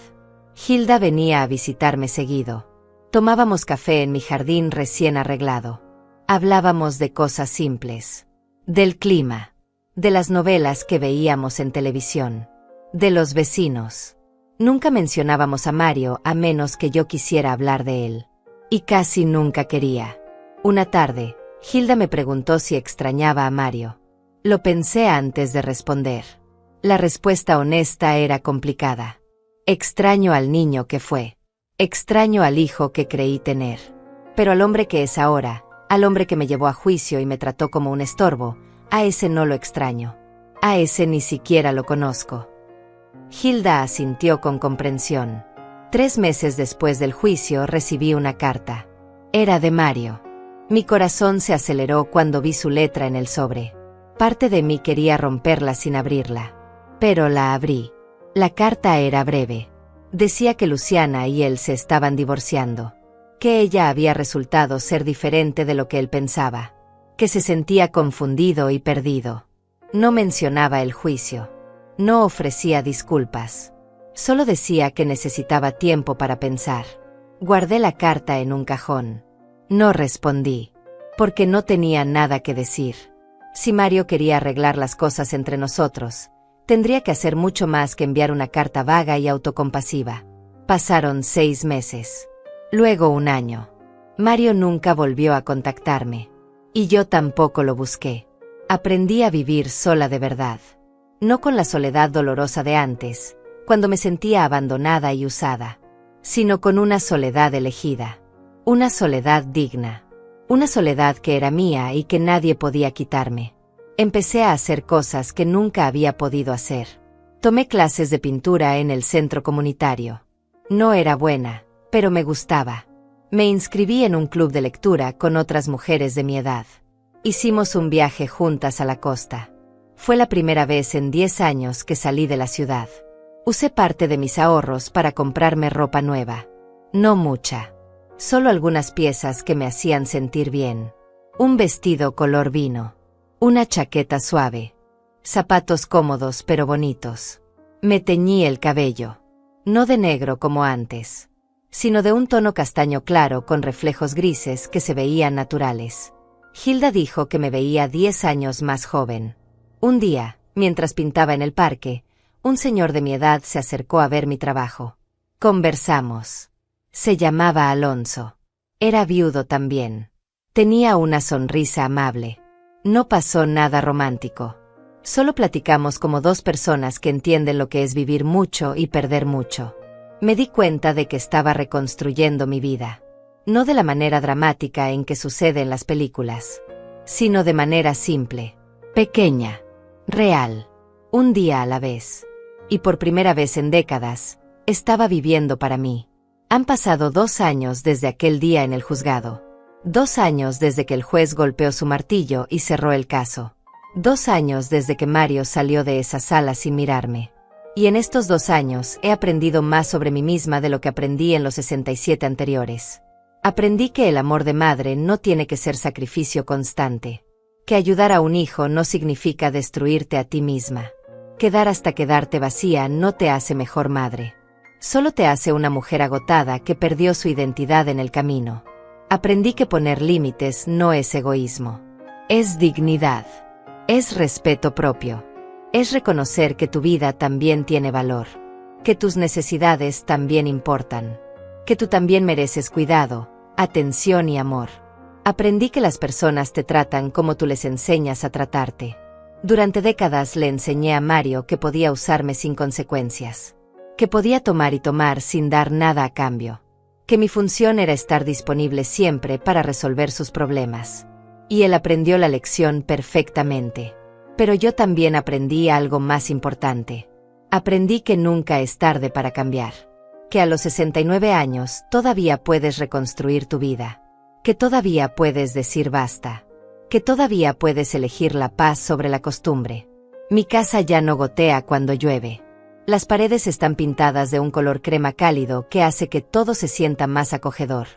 Hilda venía a visitarme seguido. Tomábamos café en mi jardín recién arreglado. Hablábamos de cosas simples. Del clima. De las novelas que veíamos en televisión. De los vecinos. Nunca mencionábamos a Mario a menos que yo quisiera hablar de él. Y casi nunca quería. Una tarde, Hilda me preguntó si extrañaba a Mario. Lo pensé antes de responder. La respuesta honesta era complicada. Extraño al niño que fue. Extraño al hijo que creí tener. Pero al hombre que es ahora, al hombre que me llevó a juicio y me trató como un estorbo, a ese no lo extraño. A ese ni siquiera lo conozco. Hilda asintió con comprensión. 3 meses después del juicio recibí una carta. Era de Mario. Mi corazón se aceleró cuando vi su letra en el sobre. Parte de mí quería romperla sin abrirla. Pero la abrí. La carta era breve. Decía que Luciana y él se estaban divorciando. Que ella había resultado ser diferente de lo que él pensaba. Que se sentía confundido y perdido. No mencionaba el juicio. No ofrecía disculpas. Solo decía que necesitaba tiempo para pensar. Guardé la carta en un cajón. No respondí. Porque no tenía nada que decir. Si Mario quería arreglar las cosas entre nosotros, tendría que hacer mucho más que enviar una carta vaga y autocompasiva. Pasaron 6 meses. Luego 1 año. Mario nunca volvió a contactarme. Y yo tampoco lo busqué. Aprendí a vivir sola de verdad. No con la soledad dolorosa de antes, cuando me sentía abandonada y usada, sino con una soledad elegida. Una soledad digna. Una soledad que era mía y que nadie podía quitarme. Empecé a hacer cosas que nunca había podido hacer. Tomé clases de pintura en el centro comunitario. No era buena, pero me gustaba. Me inscribí en un club de lectura con otras mujeres de mi edad. Hicimos un viaje juntas a la costa. Fue la primera vez en 10 años que salí de la ciudad. Usé parte de mis ahorros para comprarme ropa nueva. No mucha. Solo algunas piezas que me hacían sentir bien. Un vestido color vino. Una chaqueta suave. Zapatos cómodos pero bonitos. Me teñí el cabello. No de negro como antes, sino de un tono castaño claro con reflejos grises que se veían naturales. Hilda dijo que me veía 10 años más joven. Un día, mientras pintaba en el parque, un señor de mi edad se acercó a ver mi trabajo. Conversamos. Se llamaba Alonso. Era viudo también. Tenía una sonrisa amable. No pasó nada romántico. Solo platicamos como 2 personas que entienden lo que es vivir mucho y perder mucho. Me di cuenta de que estaba reconstruyendo mi vida. No de la manera dramática en que sucede en las películas, sino de manera simple, pequeña, real, un día a la vez. Y por primera vez en décadas, estaba viviendo para mí. Han pasado 2 años desde aquel día en el juzgado. 2 años desde que el juez golpeó su martillo y cerró el caso. 2 años desde que Mario salió de esa sala sin mirarme. Y en estos 2 años he aprendido más sobre mí misma de lo que aprendí en los 67 anteriores. Aprendí que el amor de madre no tiene que ser sacrificio constante. Que ayudar a un hijo no significa destruirte a ti misma. Que dar hasta quedarte vacía no te hace mejor madre. Solo te hace una mujer agotada que perdió su identidad en el camino. Aprendí que poner límites no es egoísmo. Es dignidad. Es respeto propio. Es reconocer que tu vida también tiene valor. Que tus necesidades también importan. Que tú también mereces cuidado, atención y amor. Aprendí que las personas te tratan como tú les enseñas a tratarte. Durante décadas le enseñé a Mario que podía usarme sin consecuencias, que podía tomar y tomar sin dar nada a cambio, que mi función era estar disponible siempre para resolver sus problemas. Y él aprendió la lección perfectamente. Pero yo también aprendí algo más importante. Aprendí que nunca es tarde para cambiar. Que a los 69 años todavía puedes reconstruir tu vida. Que todavía puedes decir basta. Que todavía puedes elegir la paz sobre la costumbre. Mi casa ya no gotea cuando llueve. Las paredes están pintadas de un color crema cálido que hace que todo se sienta más acogedor.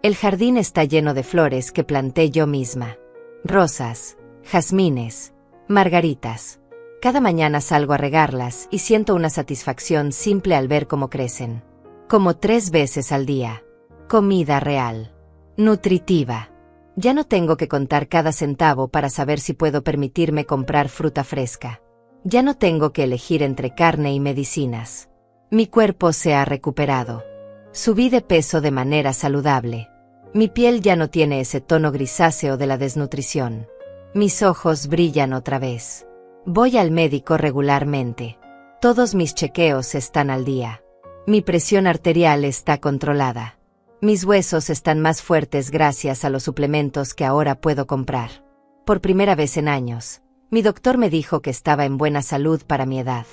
El jardín está lleno de flores que planté yo misma. Rosas, jazmines, margaritas. Cada mañana salgo a regarlas y siento una satisfacción simple al ver cómo crecen. Como 3 veces al día. Comida real. Nutritiva. Ya no tengo que contar cada centavo para saber si puedo permitirme comprar fruta fresca. Ya no tengo que elegir entre carne y medicinas. Mi cuerpo se ha recuperado. Subí de peso de manera saludable. Mi piel ya no tiene ese tono grisáceo de la desnutrición. Mis ojos brillan otra vez. Voy al médico regularmente. Todos mis chequeos están al día. Mi presión arterial está controlada. Mis huesos están más fuertes gracias a los suplementos que ahora puedo comprar. Por primera vez en años, mi doctor me dijo que estaba en buena salud para mi edad.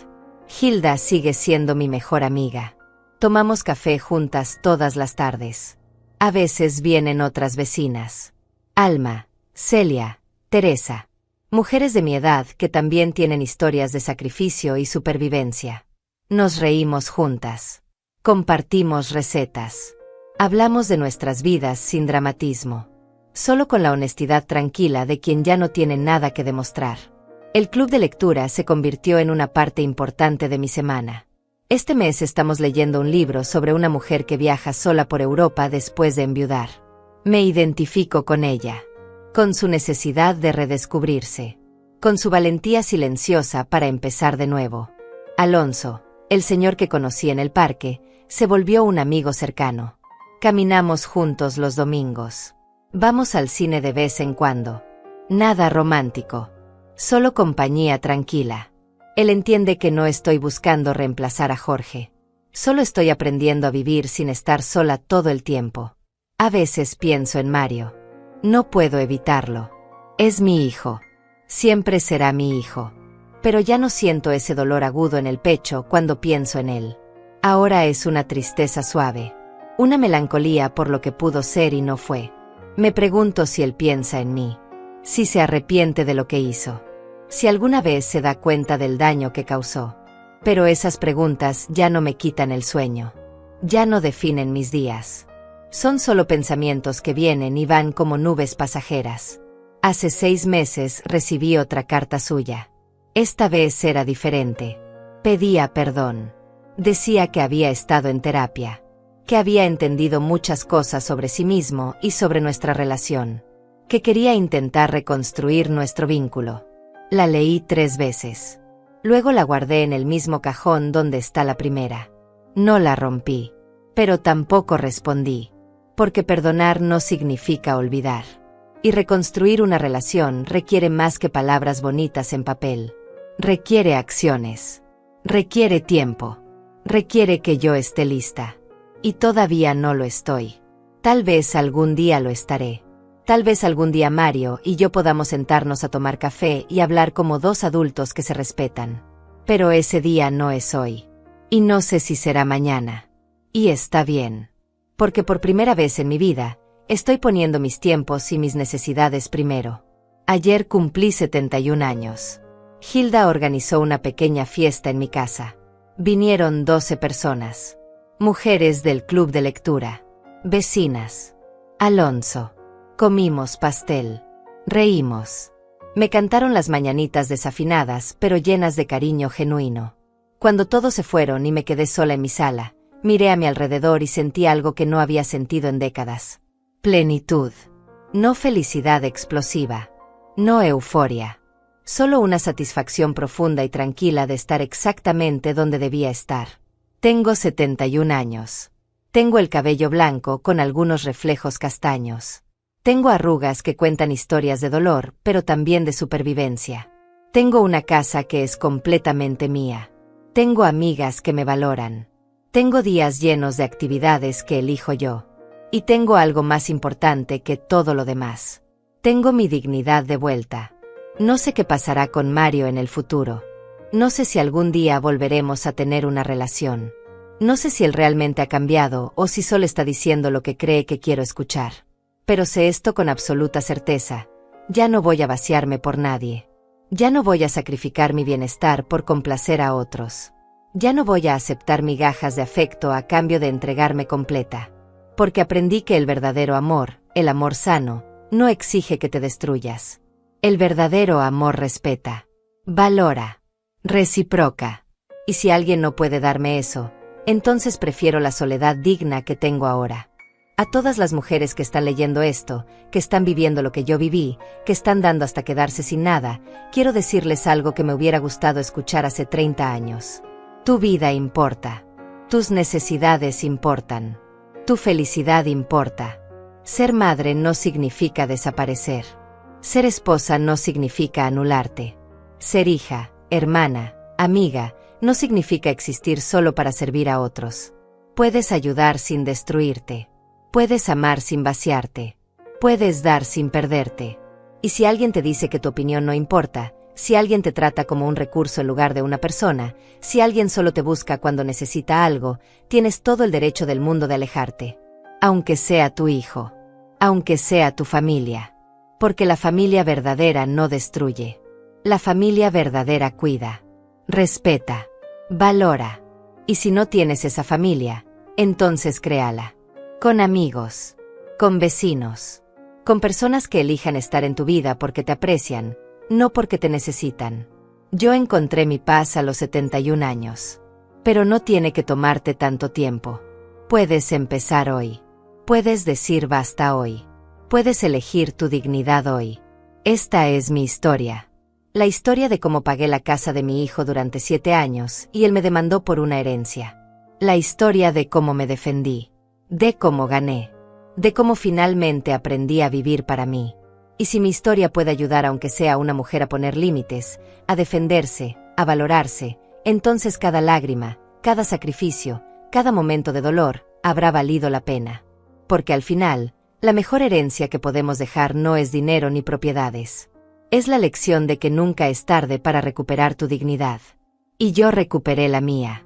Hilda sigue siendo mi mejor amiga. Tomamos café juntas todas las tardes. A veces vienen otras vecinas. Alma, Celia, Teresa. Mujeres de mi edad que también tienen historias de sacrificio y supervivencia. Nos reímos juntas. Compartimos recetas. Hablamos de nuestras vidas sin dramatismo. Solo con la honestidad tranquila de quien ya no tiene nada que demostrar. El club de lectura se convirtió en una parte importante de mi semana. Este mes estamos leyendo un libro sobre una mujer que viaja sola por Europa después de enviudar. Me identifico con ella. Con su necesidad de redescubrirse. Con su valentía silenciosa para empezar de nuevo. Alonso, el señor que conocí en el parque, se volvió un amigo cercano. Caminamos juntos los domingos. Vamos al cine de vez en cuando. Nada romántico. Solo compañía tranquila. Él entiende que no estoy buscando reemplazar a Jorge. Solo estoy aprendiendo a vivir sin estar sola todo el tiempo. A veces pienso en Mario. No puedo evitarlo. Es mi hijo. Siempre será mi hijo. Pero ya no siento ese dolor agudo en el pecho cuando pienso en él. Ahora es una tristeza suave. Una melancolía por lo que pudo ser y no fue. Me pregunto si él piensa en mí. Si se arrepiente de lo que hizo. Si alguna vez se da cuenta del daño que causó. Pero esas preguntas ya no me quitan el sueño. Ya no definen mis días. Son solo pensamientos que vienen y van como nubes pasajeras. Hace 6 meses recibí otra carta suya. Esta vez era diferente. Pedía perdón. Decía que había estado en terapia. Que había entendido muchas cosas sobre sí mismo y sobre nuestra relación. Que quería intentar reconstruir nuestro vínculo. La leí 3 veces. Luego la guardé en el mismo cajón donde está la primera. No la rompí. Pero tampoco respondí. Porque perdonar no significa olvidar. Y reconstruir una relación requiere más que palabras bonitas en papel. Requiere acciones. Requiere tiempo. Requiere que yo esté lista. Y todavía no lo estoy. Tal vez algún día lo estaré. Tal vez algún día Mario y yo podamos sentarnos a tomar café y hablar como 2 adultos que se respetan. Pero ese día no es hoy. Y no sé si será mañana. Y está bien. Porque por primera vez en mi vida, estoy poniendo mis tiempos y mis necesidades primero. Ayer cumplí 71 años. Hilda organizó una pequeña fiesta en mi casa. Vinieron 12 personas. Mujeres del club de lectura. Vecinas. Alonso. Comimos pastel. Reímos. Me cantaron las mañanitas desafinadas, pero llenas de cariño genuino. Cuando todos se fueron y me quedé sola en mi sala, miré a mi alrededor y sentí algo que no había sentido en décadas. Plenitud. No felicidad explosiva. No euforia. Solo una satisfacción profunda y tranquila de estar exactamente donde debía estar. Tengo 71 años. Tengo el cabello blanco con algunos reflejos castaños. Tengo arrugas que cuentan historias de dolor, pero también de supervivencia. Tengo una casa que es completamente mía. Tengo amigas que me valoran. Tengo días llenos de actividades que elijo yo. Y tengo algo más importante que todo lo demás. Tengo mi dignidad de vuelta. No sé qué pasará con Mario en el futuro. No sé si algún día volveremos a tener una relación. No sé si él realmente ha cambiado o si solo está diciendo lo que cree que quiero escuchar. Pero sé esto con absoluta certeza. Ya no voy a vaciarme por nadie. Ya no voy a sacrificar mi bienestar por complacer a otros. Ya no voy a aceptar migajas de afecto a cambio de entregarme completa. Porque aprendí que el verdadero amor, el amor sano, no exige que te destruyas. El verdadero amor respeta, valora, reciproca. Y si alguien no puede darme eso, entonces prefiero la soledad digna que tengo ahora. A todas las mujeres que están leyendo esto, que están viviendo lo que yo viví, que están dando hasta quedarse sin nada, quiero decirles algo que me hubiera gustado escuchar hace 30 años. Tu vida importa. Tus necesidades importan. Tu felicidad importa. Ser madre no significa desaparecer. Ser esposa no significa anularte. Ser hija, hermana, amiga, no significa existir solo para servir a otros. Puedes ayudar sin destruirte. Puedes amar sin vaciarte. Puedes dar sin perderte. Y si alguien te dice que tu opinión no importa, si alguien te trata como un recurso en lugar de una persona, si alguien solo te busca cuando necesita algo, tienes todo el derecho del mundo de alejarte. Aunque sea tu hijo. Aunque sea tu familia. Porque la familia verdadera no destruye. La familia verdadera cuida. Respeta. Valora. Y si no tienes esa familia, entonces créala. Con amigos. Con vecinos. Con personas que elijan estar en tu vida porque te aprecian, no porque te necesitan. Yo encontré mi paz a los 71 años. Pero no tiene que tomarte tanto tiempo. Puedes empezar hoy. Puedes decir basta hoy. Puedes elegir tu dignidad hoy. Esta es mi historia. La historia de cómo pagué la casa de mi hijo durante 7 años y él me demandó por una herencia. La historia de cómo me defendí. De cómo gané. De cómo finalmente aprendí a vivir para mí. Y si mi historia puede ayudar aunque sea a una mujer a poner límites, a defenderse, a valorarse, entonces cada lágrima, cada sacrificio, cada momento de dolor, habrá valido la pena. Porque al final, la mejor herencia que podemos dejar no es dinero ni propiedades. Es la lección de que nunca es tarde para recuperar tu dignidad. Y yo recuperé la mía.